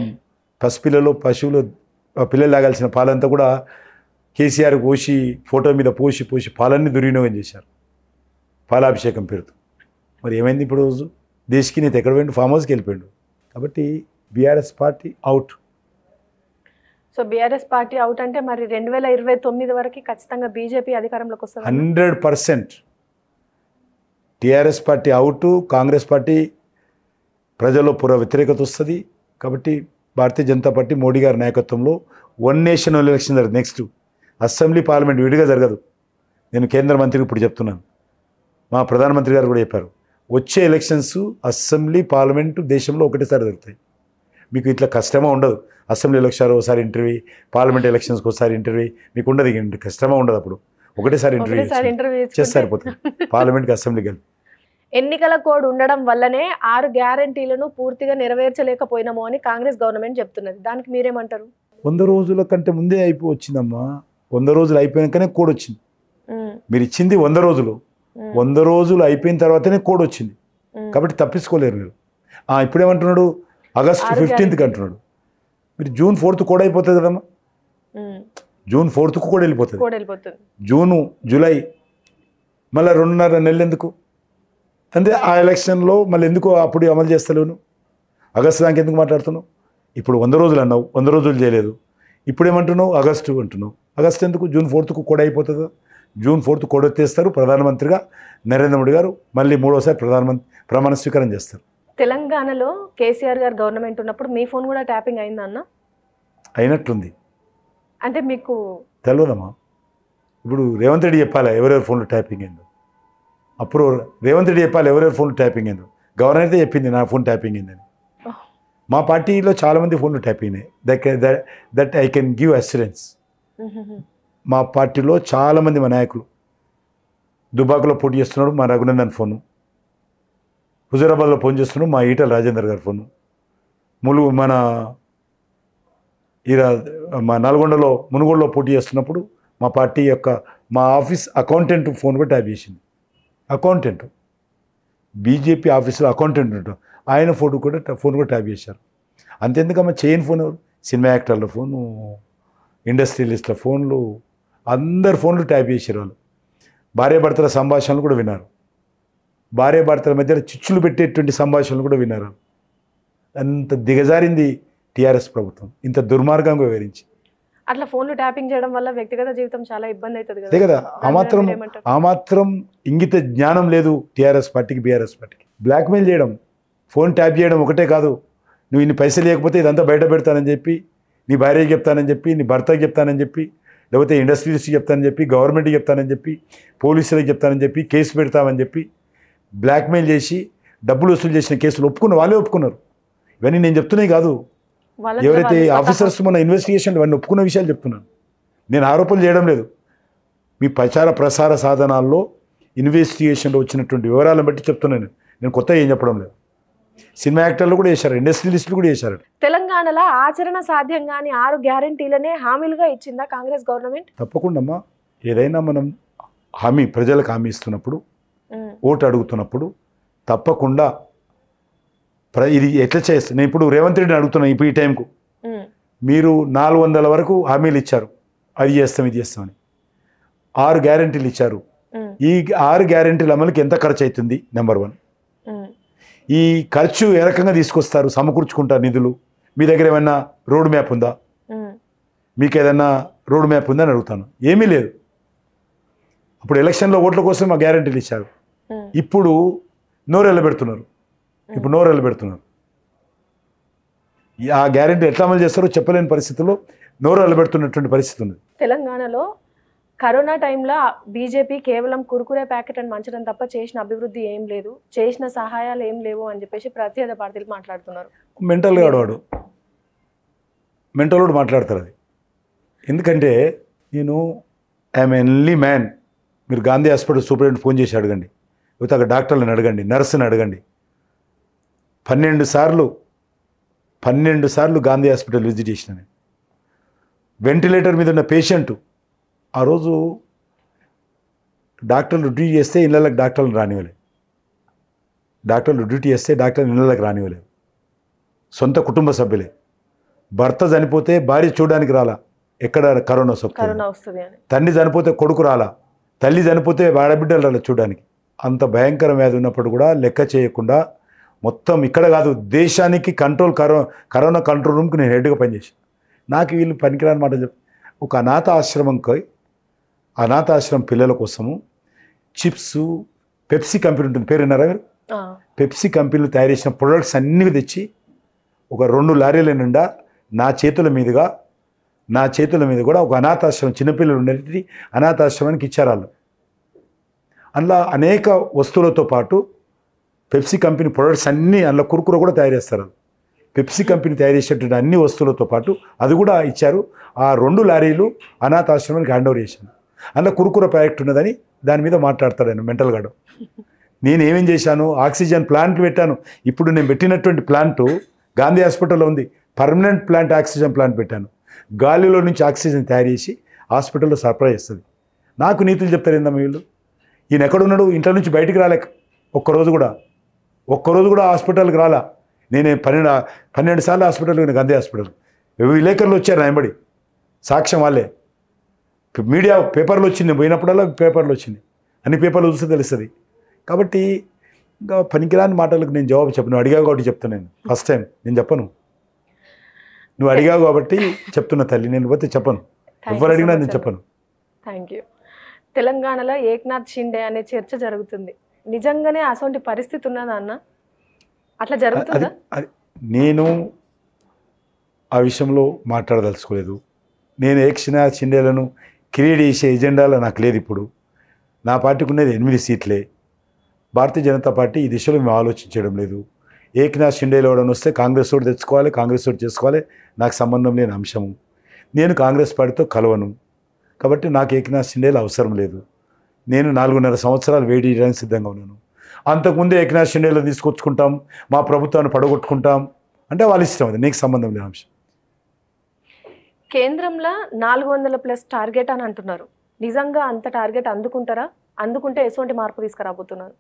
పసిపిల్లలు, పశువులు, పిల్లలు తాగాల్సిన పాలంతా కూడా కేసీఆర్ పోసి, ఫోటో మీద పోసి పాలన్నీ దుర్వినియోగం చేశారు పాలాభిషేకం పేరుతో. మరి ఏమైంది ఇప్పుడు? రోజు దేశ్కి నేత ఎక్కడ పోయిండు? ఫామ్ హౌస్కి వెళ్ళిపోయాడు. కాబట్టి BRS party out. So BRS party out అంటే మరి 2029 వరకు ఖచ్చితంగా బీజేపీ అధికారంలోకి వస్తుంది. 100% TRS party out. Congress party ప్రజల్లో పూర్వ వ్యతిరేకత వస్తుంది. కాబట్టి భారతీయ జనతా పార్టీ మోడీ గారి నాయకత్వంలో 1 నేషన్ ఎలక్షన్ జరుగుతుంది. నెక్స్ట్ అసెంబ్లీ పార్లమెంట్ విడిగా జరగదు. నేను కేంద్ర మంత్రికి ఇప్పుడు చెప్తున్నాను, మా ప్రధానమంత్రి గారు కూడా చెప్పారు, వచ్చే ఎలక్షన్స్ అసెంబ్లీ పార్లమెంటు దేశంలో ఒకటేసారి జరుగుతాయి. మీకు ఇట్లా కష్టమా ఉండదు. అసెంబ్లీ ఎలక్షన్ ఒకసారి ఇంటర్వ్యూ, పార్లమెంట్ ఎలక్షన్స్కి ఒకసారి ఇంటర్వ్యూ, మీకు ఉండదు. ఇక కష్టమా ఉండదు. అప్పుడు ఒకటేసారి ఇంటర్వ్యూ చేస్తే సరిపోతుంది. పార్లమెంట్కి అసెంబ్లీకి వెళ్ళి ఎన్నికల కోడ్ ఉండడం వల్లనే 6 గ్యారంటీలను పూర్తిగా నెరవేర్చలేకపోయినాము అని కాంగ్రెస్ గవర్నమెంట్ చెప్తున్నది. దానికి మీరేమంటారు? 100 రోజుల కంటే ముందే వచ్చిందమ్మా. 100 రోజులు అయిపోయాకనే కోడ్ వచ్చింది. మీరు ఇచ్చింది 100 రోజులు. 100 రోజులు అయిపోయిన తర్వాతనే కోడ్ వచ్చింది. కాబట్టి తప్పించుకోలేరు మీరు. ఇప్పుడేమంటున్నాడు? ఆగస్టు 15కి అంటున్నాడు. మీరు జూన్ 4th కోడ్ అయిపోతుంది కదమ్మా. జూన్ 4th కూడా వెళ్ళిపోతుంది. జూను, జూలై, మళ్ళీ 2.5 నెలలు ఎందుకు? అంటే ఆ ఎలక్షన్లో మళ్ళీ ఎందుకు అప్పుడు అమలు చేస్తలేను? ఆగస్టు దానికి ఎందుకు మాట్లాడుతున్నావు? ఇప్పుడు 100 రోజులు అన్నావు, 100 రోజులు చేయలేదు. ఇప్పుడు ఏమంటున్నావు? ఆగస్టు అంటున్నావు. ఆగస్టు ఎందుకు? జూన్ 4th కూడా అయిపోతుంది. జూన్ 4th కూడా ఎత్తేస్తారు. ప్రధానమంత్రిగా నరేంద్ర మోడీ గారు మళ్ళీ 3వసారి ప్రమాణ స్వీకారం చేస్తారు. తెలంగాణలో కేసీఆర్ గారు గవర్నమెంట్ ఉన్నప్పుడు మీ ఫోన్ కూడా ట్యాపింగ్ అయిందా అన్న? అయినట్లుంది. అంటే మీకు తెలియదమ్మా. ఇప్పుడు రేవంత్ రెడ్డి చెప్పాలి ఎవరెవరి ఫోన్లో ట్యాపింగ్ అయిందో. అప్పుడు రేవంత్ రెడ్డి చెప్పాలి ఎవరెవరి ఫోన్లో ట్యాపింగ్ అయిందో. గవర్నర్ అయితే చెప్పింది నా ఫోన్ ట్యాపింగ్ అయిందని. మా పార్టీలో చాలామంది ఫోన్లు ట్యాపింగ్ అయినాయి. That I can give assurance. మా పార్టీలో చాలామంది మా నాయకులు దుబాకలో పోటీ చేస్తున్నాడు మా రఘునందన్ ఫోను, హుజూరాబాద్లో ఫోన్ చేస్తున్నాడు మా ఈటల రాజేందర్ గారి ఫోను, మా నల్గొండలో మునుగోడులో పోటీ చేస్తున్నప్పుడు మా పార్టీ యొక్క మా ఆఫీస్ అకౌంటెంట్ ఫోన్ కూడా ట్యాప్ చేసింది. అకౌంటెంట్, బీజేపీ ఆఫీసులో అకౌంటెంట్ ఉంటాం, ఆయన ఫోన్ కూడా ట్యాప్ చేశారు. అంతెందుకమ్మా చైన్ ఫోన్ ఎవరు? సినిమా యాక్టర్ల ఫోను, ఇండస్ట్రియలిస్ట్ల ఫోన్లు, అందరు ఫోన్లు ట్యాప్ చేసారు వాళ్ళు. భార్యాభర్తల సంభాషణలు కూడా విన్నారు. భార్యాభర్తల మధ్యలో చిచ్చులు పెట్టేటువంటి సంభాషణలు కూడా విన్నారు. అంత దిగజారింది టీఆర్ఎస్ ప్రభుత్వం, ఇంత దుర్మార్గంగా వివరించి. అట్లా ఫోన్లు ట్యాపింగ్ చేయడం వల్ల వ్యక్తిగత జీవితం చాలా ఇబ్బంది అవుతుంది అదే కదా. ఆ మాత్రం ఇంగిత జ్ఞానం లేదు టీఆర్ఎస్ పార్టీకి, బీఆర్ఎస్ పార్టీకి. బ్లాక్మెయిల్ చేయడం, ఫోన్ ట్యాప్ చేయడం ఒకటే కాదు, నువ్వు ఇన్ని పైసలు లేకపోతే ఇదంతా బయట పెడతానని చెప్పి, నీ భార్యకి చెప్తానని చెప్పి, నీ భర్తకి చెప్తానని చెప్పి, లేకపోతే ఇండస్ట్రీస్కి చెప్తానని చెప్పి, గవర్నమెంట్కి చెప్తానని చెప్పి, పోలీసులకు చెప్తానని చెప్పి, కేసు పెడతామని చెప్పి బ్లాక్మెయిల్ చేసి డబ్బులు వసూలు చేసిన కేసులు వాళ్ళే ఒప్పుకున్నారు. ఇవన్నీ నేను చెప్తున్నాయి కాదు, ఎవరైతే ఆఫీసర్స్ మన ఇన్వెస్టిగేషన్ ఇవన్నీ ఒప్పుకున్న విషయాలు చెప్తున్నాను. నేను ఆరోపణలు చేయడం లేదు. మీ ప్రచార ప్రసార సాధనాల్లో ఇన్వెస్టిగేషన్లో వచ్చినటువంటి వివరాలను బట్టి చెప్తున్నాను. నేను కొత్తగా ఏం చెప్పడం లేదు. సినిమా యాక్టర్లు కూడా చేశారు, ఇండస్ట్రియలిస్టులు కూడా చేశారు. తెలంగాణలో ఆచరణ సాధ్యం కాని 6 గ్యారెంటీలనే హామీలుగా ఇచ్చిందా కాంగ్రెస్ గవర్నమెంట్? తప్పకుండా అమ్మా. ఏదైనా మనం ప్రజలకు హామీ ఇస్తున్నప్పుడు, ఓటు అడుగుతున్నప్పుడు తప్పకుండా ఇది ఎట్లా చేస్తాను. నేను ఇప్పుడు రేవంత్ రెడ్డిని అడుగుతున్నాను, ఇప్పుడు ఈ టైంకు మీరు 400 వరకు హామీలు ఇచ్చారు, అది చేస్తాం ఇది చేస్తామని. 6 గ్యారెంటీలు ఇచ్చారు. ఈ 6 గ్యారెంటీల అమలుకి ఎంత ఖర్చు అవుతుంది? నెంబర్ 1. ఈ ఖర్చు ఏ రకంగా తీసుకొస్తారు, సమకూర్చుకుంటారు నిధులు? మీ దగ్గర ఏమైనా రోడ్ మ్యాప్ ఉందా? మీకు ఏదన్నా రోడ్ మ్యాప్ ఉందని అడుగుతాను. ఏమీ లేదు. అప్పుడు ఎలక్షన్లో ఓట్ల కోసం మా గ్యారంటీలు ఇచ్చారు. ఇప్పుడు నోరెళ్ళ పెడుతున్నారు. ఆ గ్యారంటీ ఎట్లా అమలు చేస్తారో చెప్పలేని పరిస్థితుల్లో నోరు అల్లబెడుతున్నటువంటి పరిస్థితి ఉంది. తెలంగాణలో కరోనా టైంలో బీజేపీ కేవలం కురుకురే ప్యాకెట్ అని మంచడం తప్ప చేసిన అభివృద్ధి ఏం లేదు, చేసిన సహాయాలు ఏం లేవు అని చెప్పేసి ప్రత్యేక పార్టీలు మాట్లాడుతున్నారు. మెంటల్ మాట్లాడతారు అది. ఎందుకంటే నేను ఐఎమ్ ఎన్లీ మ్యాన్. మీరు గాంధీ హాస్పిటల్ సూపరింటెండెంట్ ఫోన్ చేసి అడగండి, లేకపోతే అక్కడ డాక్టర్లను అడగండి, నర్సుని అడగండి. 12 సార్లు గాంధీ హాస్పిటల్ విజిట్ చేసిన నేను. వెంటిలేటర్ మీద ఉన్న పేషెంట్ ఆ రోజు డాక్టర్లు డ్యూటీ చేస్తే ఇళ్ళకి డాక్టర్లు రానివ్వలేదు. సొంత కుటుంబ సభ్యులే. భర్త చనిపోతే భార్య చూడడానికి రాలా, ఎక్కడ కరోనా వస్తుంది. తండ్రి చనిపోతే కొడుకు రాలా, తల్లి చనిపోతే ఆడబిడ్డలు రాలా చూడడానికి. అంత భయంకర వ్యాధి ఉన్నప్పుడు కూడా లెక్క చేయకుండా మొత్తం ఇక్కడ కాదు దేశానికి కరోనా కంట్రోల్ రూమ్కి నేను హెడ్గా పనిచేసాను. నాకు వీళ్ళు పనికిరాని మాట చెప్పి ఒక అనాథాశ్రమం పిల్లల కోసము చిప్స్, పెప్సీ కంపెనీ ఉంటుంది, పేరు విన్నారా మీరు? పెప్సీ కంపెనీలు తయారు చేసిన ప్రొడక్ట్స్ అన్నీ తెచ్చి ఒక 2 లారీల నిండా నా చేతుల మీద కూడా ఒక అనాథాశ్రమం, చిన్నపిల్లలు ఉండేటి అనాథాశ్రమానికి ఇచ్చారు వాళ్ళు. అందులో అనేక వస్తువులతో పాటు పెప్సీ కంపెనీ ప్రొడక్ట్స్ అన్నీ, అందులో కురుకుర కూడా తయారు చేస్తారు. పెప్సీ కంపెనీ తయారు చేసేటువంటి అన్ని వస్తువులతో పాటు అది కూడా ఇచ్చారు. ఆ 2 లారీలు అనాథాశ్రమానికి హ్యాండ్ ఓవర్ చేశాను. అందులో కురుకుర ప్రాజెక్ట్ ఉన్నదని దాని మీద మాట్లాడతాడు ఆయన మెంటల్ గాడు. నేను ఏమేం చేశాను, ఆక్సిజన్ ప్లాంట్ పెట్టాను. ఇప్పుడు నేను పెట్టినటువంటి ప్లాంటు గాంధీ హాస్పిటల్లో ఉంది. పర్మనెంట్ ప్లాంట్, ఆక్సిజన్ ప్లాంట్ పెట్టాను. గాలిలో నుంచి ఆక్సిజన్ తయారు చేసి హాస్పిటల్లో సరఫరా చేస్తుంది. నాకు నీతులు చెప్తారు ఏందమ్మా వీళ్ళు. ఈయన ఎక్కడున్నాడు? ఇంట్లో నుంచి బయటికి రాలేక ఒక్కరోజు కూడా హాస్పిటల్కి రాలా. నేను 12 సార్లు హాస్పిటల్కి పోయిన, గాంధీ హాస్పిటల్. విలేకరులు వచ్చారు నాయంబడి, సాక్ష్యం వాళ్ళే. మీడియా పేపర్లు వచ్చింది, పోయినప్పుడల్లా పేపర్లు వచ్చింది, అన్ని పేపర్లు చూస్తే తెలుస్తుంది. కాబట్టి ఇంకా పనికిరాని మాటలకు నేను జవాబు చెప్పను. అడిగావు కాబట్టి చెప్తాను. నేను ఫస్ట్ టైం నేను చెప్పను. నువ్వు అడిగావు కాబట్టి చెప్తున్నా తల్లి, నేను పోతే చెప్పను. ఎవరు అడిగినా నేను చెప్పను. Thank you. తెలంగాణలో ఏక్నాథ్ షిండే అనే చర్చ జరుగుతుంది. నిజంగానే అసొంటి పరిస్థితి ఉన్నదా అన్న? అట్లా జరుగుతుందా? నేను ఆ విషయంలో మాట్లాడదలుచుకోలేదు. నేను ఏక్నాథ్ షిండేలను క్రియేట్ చేసే ఎజెండాలో నాకు లేదు. ఇప్పుడు నా పార్టీకి ఉన్నది 8 సీట్లే. భారతీయ జనతా పార్టీ ఈ దిశలో మేము ఆలోచించడం లేదు. ఏక్నాథ్ షిండేలో ఎవడని వస్తే కాంగ్రెస్ తోటి తెచ్చుకోవాలి, కాంగ్రెస్ తోటి చేసుకోవాలి, నాకు సంబంధం లేని అంశము. నేను కాంగ్రెస్ పార్టీతో కలవను. కాబట్టి నాకు ఏక్నాథ్ షిండేలు అవసరం లేదు. నేను 4.5 సంవత్సరాలు వెయిట్ చేయడానికి సిద్ధంగా ఉన్నాను. అంతకుముందే ఏక్నాథ్ షిండేలో తీసుకొచ్చుకుంటాం, మా ప్రభుత్వాన్ని పడగొట్టుకుంటాం అంటే వాళ్ళ ఇష్టం, అది నీకు సంబంధం లేని అంశం. కేంద్రంలో 400+ టార్గెట్ అని అంటున్నారు. నిజంగా అంత టార్గెట్ అందుకుంటారా? అందుకుంటే ఎటువంటి మార్పు తీసుకురాబోతున్నారు?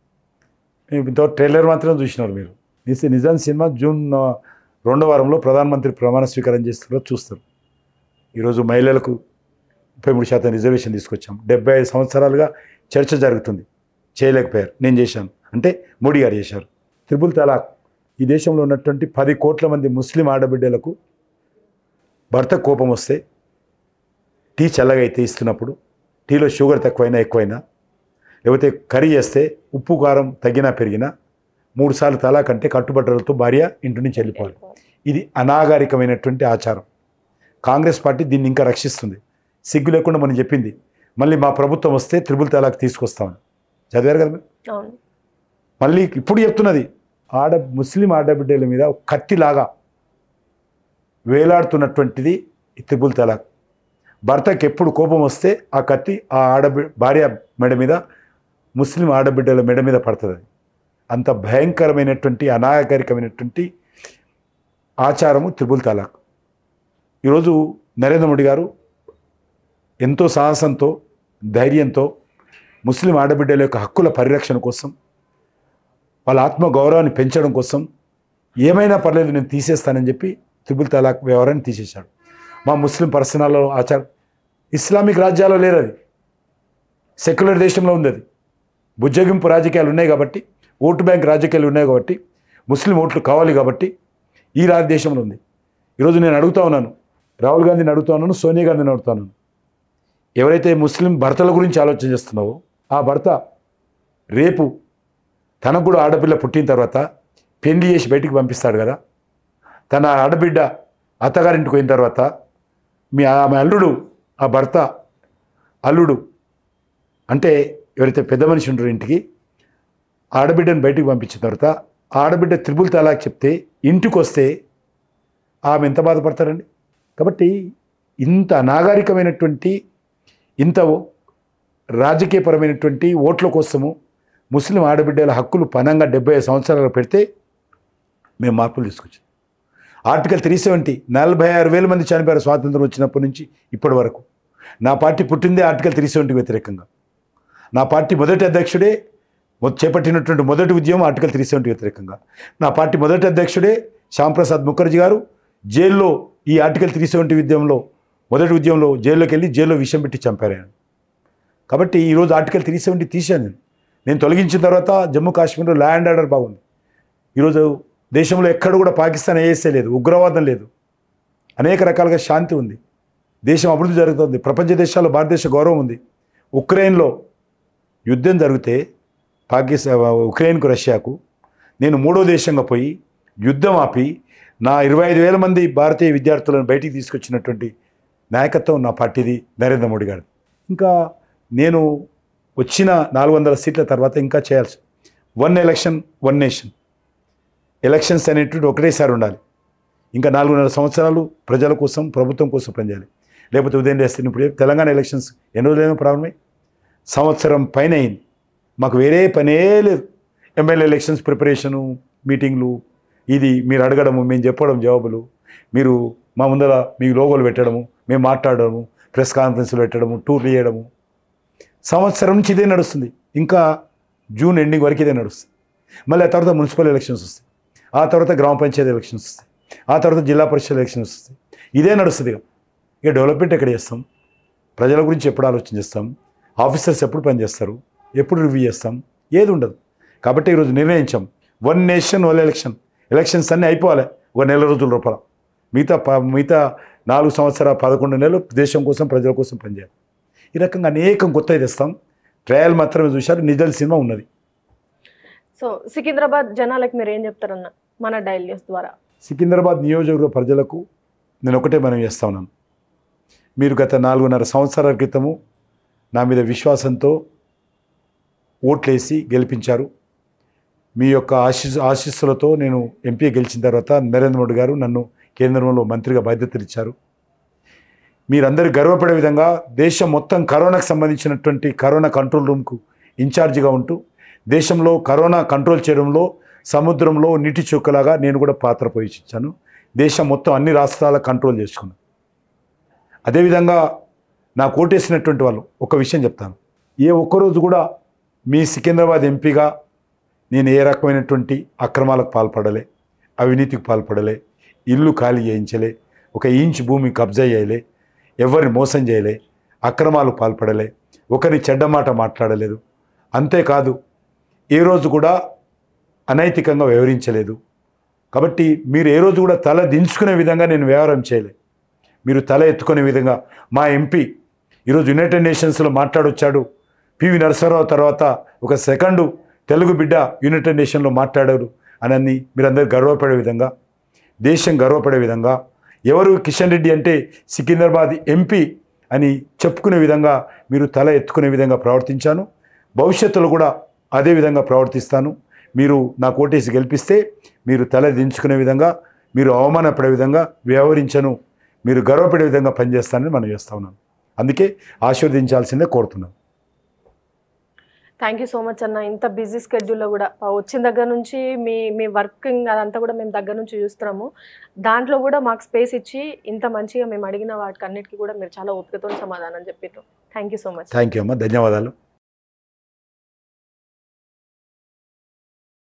ఇంతవరకు ట్రైలర్ మాత్రం చూసినారు మీరు. నిజాం సినిమా జూన్ 2వ వారంలో ప్రధానమంత్రి ప్రమాణ స్వీకారం చేస్తున్నారు, చూస్తారు. ఈరోజు మహిళలకు 33% రిజర్వేషన్ తీసుకొచ్చాం. 75 సంవత్సరాలుగా చర్చ జరుగుతుంది, చేయలేకపోయారు. నేను చేశాను, అంటే మోడీ గారు చేశారు. త్రిపుల్ తలాక్ ఈ దేశంలో ఉన్నటువంటి 10 కోట్ల మంది ముస్లిం ఆడబిడ్డలకు భర్త కోపం వస్తే టీ చల్లగా అయితే ఇస్తున్నప్పుడు, టీలో షుగర్ తక్కువైనా ఎక్కువైనా, లేకపోతే కర్రీ చేస్తే ఉప్పు కారం తగ్గినా పెరిగినా 3 సార్లు తలాక్ అంటే కట్టుబట్టలతో భార్య ఇంటి నుంచి వెళ్ళిపోవాలి. ఇది అనాగరికమైనటువంటి ఆచారం. కాంగ్రెస్ పార్టీ దీన్ని ఇంకా రక్షిస్తుంది. సిగ్గు లేకుండా మనం చెప్పింది, మళ్ళీ మా ప్రభుత్వం వస్తే త్రిపుల్ తలాక్ తీసుకొస్తామని. చదివారు కదా. మళ్ళీ ఇప్పుడు చెప్తున్నది, ముస్లిం ఆడబిడ్డల మీద కత్తిలాగా వేలాడుతున్నటువంటిది త్రిపుల్ తలాక్. భర్తకి ఎప్పుడు కోపం వస్తే ఆ కత్తి ఆ భార్య మెడ మీద, ముస్లిం ఆడబిడ్డల మెడ మీద పడుతుంది. అంత భయంకరమైనటువంటి అనాగరికమైనటువంటి ఆచారము త్రిపుల్ తలాక్. ఈరోజు నరేంద్ర మోడీ గారు ఎంతో సాహసంతో, ధైర్యంతో ముస్లిం ఆడబిడ్డల యొక్క హక్కుల పరిరక్షణ కోసం, వాళ్ళ ఆత్మగౌరవాన్ని పెంచడం కోసం ఏమైనా పర్లేదు నేను తీసేస్తానని చెప్పి త్రిపుల్ తలాక్ వ్యవహారాన్ని తీసేశాడు. మా ముస్లిం పర్సనాల్లో ఆచారం ఇస్లామిక్ రాజ్యాల్లో లేదు, అది సెక్యులర్ దేశంలో ఉంది. అది బుజ్జగింపు రాజకీయాలు ఉన్నాయి కాబట్టి, ఓటు బ్యాంక్ రాజకీయాలు ఉన్నాయి కాబట్టి, ముస్లిం ఓట్లు కావాలి కాబట్టి ఈ దేశంలో ఉంది. ఈరోజు నేను అడుగుతా ఉన్నాను, రాహుల్ గాంధీని అడుగుతా ఉన్నాను, సోనియా గాంధీని అడుగుతా ఉన్నాను, ఎవరైతే ముస్లిం భర్తల గురించి ఆలోచన చేస్తున్నావో ఆ భర్త రేపు తనకు కూడా ఆడపిల్ల పుట్టిన తర్వాత పెళ్లి చేసి బయటికి పంపిస్తాడు కదా, తన ఆడబిడ్డ అత్తగారింటికి పోయిన తర్వాత ఆమె అల్లుడు, ఆ భర్త అల్లుడు అంటే ఎవరైతే పెద్ద మనిషి ఉంటారో ఇంటికి ఆడబిడ్డను బయటికి పంపించిన తర్వాత ఆడబిడ్డ త్రిపుల్ తలాక్ చెప్తే ఇంటికి వస్తే ఆమె ఎంత బాధపడతారండి. కాబట్టి ఇంత అనాగరికమైనటువంటి ఇంత రాజకీయపరమైనటువంటి ఓట్ల కోసము ముస్లిం ఆడబిడ్డల హక్కులు పనంగా 75 సంవత్సరాలు పెడితే మేము మార్పులు తీసుకొచ్చాం. ఆర్టికల్ 370 46,000 మంది చనిపోయారు స్వాతంత్రం వచ్చినప్పటి నుంచి ఇప్పటి వరకు. నా పార్టీ పుట్టిందే ఆర్టికల్ 370 వ్యతిరేకంగా. నా పార్టీ మొదటి అధ్యక్షుడే చేపట్టినటువంటి మొదటి ఉద్యమం ఆర్టికల్ 370 వ్యతిరేకంగా. నా పార్టీ మొదటి అధ్యక్షుడే శ్యాంప్రసాద్ ముఖర్జీ గారు జైల్లో ఈ ఆర్టికల్ 370 ఉద్యమంలో మొదటి ఉద్యమంలో జైల్లోకి వెళ్ళి జైల్లో విషం పెట్టి చంపారు ఆయన. కాబట్టి ఈరోజు ఆర్టికల్ 370 తీశాను నేను తొలగించిన తర్వాత జమ్మూ కాశ్మీర్లో లా అండ్ ఆర్డర్ బాగుంది. ఈరోజు దేశంలో ఎక్కడ కూడా పాకిస్తాన్ ఏఎస్ఏ లేదు, ఉగ్రవాదం లేదు, అనేక రకాలుగా శాంతి ఉంది, దేశం అభివృద్ధి జరుగుతుంది, ప్రపంచ దేశాల్లో భారతదేశ గౌరవం ఉంది. ఉక్రెయిన్లో యుద్ధం జరిగితే ఉక్రెయిన్కు రష్యాకు నేను 3వ దేశంగా పోయి యుద్ధం ఆపి నా 25,000 మంది భారతీయ విద్యార్థులను బయటికి తీసుకొచ్చినటువంటి నాయకత్వం నా పార్టీది, నరేంద్ర మోడీ గారు. ఇంకా నేను వచ్చిన 400 సీట్ల తర్వాత ఇంకా చేయాల్సి 1 ఎలక్షన్ 1 నేషన్ ఎలక్షన్స్ అనేటువంటి ఒకటేసారి ఉండాలి. ఇంకా 4.5 సంవత్సరాలు ప్రజల కోసం ప్రభుత్వం కోసం పనిచేయాలి. లేకపోతే ఉదయం చేస్తే ఇప్పుడు తెలంగాణ ఎలక్షన్స్ ఎన్ని రోజులైనా ప్రారంభమై సంవత్సరం పైన అయింది. మాకు వేరే పనే లేదు. ఎమ్మెల్యే ఎలక్షన్స్ ప్రిపరేషను, మీటింగ్లు, ఇది మీరు అడగడము, మేము చెప్పడం జవాబులు, మీరు మా ముందర మీ లోగోలు పెట్టడము, మేము మాట్లాడడము, ప్రెస్ కాన్ఫరెన్స్లు పెట్టడము, టూర్లు చేయడము, సంవత్సరం నుంచి ఇదే నడుస్తుంది. ఇంకా జూన్ ఎండింగ్ వరకు ఇదే నడుస్తుంది. మళ్ళీ ఆ తర్వాత మున్సిపల్ ఎలక్షన్స్ వస్తాయి, ఆ తర్వాత గ్రామ పంచాయతీ ఎలక్షన్స్ వస్తాయి, ఆ తర్వాత జిల్లా పరిషత్ ఎలక్షన్స్ వస్తాయి. ఇదే నడుస్తుంది. ఇక డెవలప్మెంట్ ఎక్కడ చేస్తాం? ప్రజల గురించి ఎప్పుడు ఆలోచన చేస్తాం? ఆఫీసర్స్ ఎప్పుడు పనిచేస్తారు? ఎప్పుడు రివ్యూ చేస్తాం? ఏది ఉండదు. కాబట్టి ఈరోజు నిర్ణయించాం 1 నేషన్ 1 ఎలక్షన్. ఎలక్షన్స్ అన్నీ అయిపోవాలి 1 నెల రోజుల లోపల. మిగతా 4 సంవత్సరాలు 11 నెలలు దేశం కోసం ప్రజల కోసం పనిచేయాలి. ఈ రకంగా అనేకం కొత్తవి తెస్తాం. ట్రయల్ మాత్రమే చూశారు, నిజల్ సినిమా ఉన్నది. సో సికింద్రాబాద్ జనాలకు మీరు ఏం చెప్తారన్న మన డైల్ న్యూస్ ద్వారా? సికింద్రాబాద్ నియోజకవర్గ ప్రజలకు నేను ఒకటే మనం చేస్తా ఉన్నాను. మీరు గత 4.5 సంవత్సరాల క్రితము నా మీద విశ్వాసంతో ఓట్లేసి గెలిపించారు. మీ యొక్క ఆశీస్సులతో నేను ఎంపీ గెలిచిన తర్వాత నరేంద్ర మోడీ గారు నన్ను కేంద్రంలో మంత్రిగా బాధ్యతలు ఇచ్చారు. మీరందరూ గర్వపడే విధంగా దేశం మొత్తం కరోనాకు సంబంధించినటువంటి కరోనా కంట్రోల్ రూమ్కు ఇన్ఛార్జిగా ఉంటూ దేశంలో కరోనా కంట్రోల్ చేయడంలో సముద్రంలో నీటి చుక్కలాగా నేను కూడా పాత్ర పోషించాను. దేశం మొత్తం అన్ని రాష్ట్రాల కంట్రోల్ చేసుకున్నాను. అదేవిధంగా నాకు ఓటేసినటువంటి వాళ్ళు ఒక విషయం చెప్తాను. ఏ ఒక్కరోజు కూడా మీ సికింద్రాబాద్ ఎంపీగా నేను ఏ రకమైనటువంటి అక్రమాలకు పాల్పడలే, అవినీతికి పాల్పడలే, ఇల్లు ఖాళీ చేయించలే, 1 ఇంచ్ భూమి కబ్జా చేయలే, ఎవరిని మోసం చేయలే, అక్రమాలు పాల్పడలే, ఒకరి చెడ్డ మాట మాట్లాడలేదు. అంతేకాదు ఏ రోజు కూడా అనైతికంగా వ్యవహరించలేదు. కాబట్టి మీరు ఏ రోజు కూడా తల దించుకునే విధంగా నేను వ్యవహారం చేయలే. మీరు తల ఎత్తుకునే విధంగా మా ఎంపీ ఈరోజు యునైటెడ్ నేషన్స్లో మాట్లాడొచ్చాడు. పివి నరసింహారావు తర్వాత ఒక సెకండు తెలుగు బిడ్డ యునైటెడ్ నేషన్లో మాట్లాడారు అని మీరందరూ గర్వపడే విధంగా, దేశం గర్వపడే విధంగా, ఎవరు కిషన్ రెడ్డి అంటే సికింద్రాబాద్ ఎంపీ అని చెప్పుకునే విధంగా మీరు తల ఎత్తుకునే విధంగా ప్రవర్తించాను. భవిష్యత్తులో కూడా అదే విధంగా ప్రవర్తిస్తాను. మీరు నాకు ఓటేసి గెలిపిస్తే మీరు తల దించుకునే విధంగా, మీరు అవమానపడే విధంగా వ్యవహరించను, మీరు గర్వపడే విధంగా పనిచేస్తానని మనం చేస్తా ఉన్నాను. అందుకే ఆశీర్వదించాల్సిందే కోరుతున్నాను. థ్యాంక్ యూ సో మచ్ అన్న. ఇంత బిజీ స్కెడ్యూల్లో కూడా వచ్చిన దగ్గర నుంచి మీ వర్కింగ్ అదంతా కూడా మేము దగ్గర నుంచి చూస్తున్నాము. దాంట్లో కూడా మాకు స్పేస్ ఇచ్చి ఇంత మంచిగా మేము అడిగిన వాటికి అన్నిటికీ కూడా మీరు చాలా ఓపికతో సమాధానం చెప్పారు. Thank you so much. Thank you అమ్మ, ధన్యవాదాలు.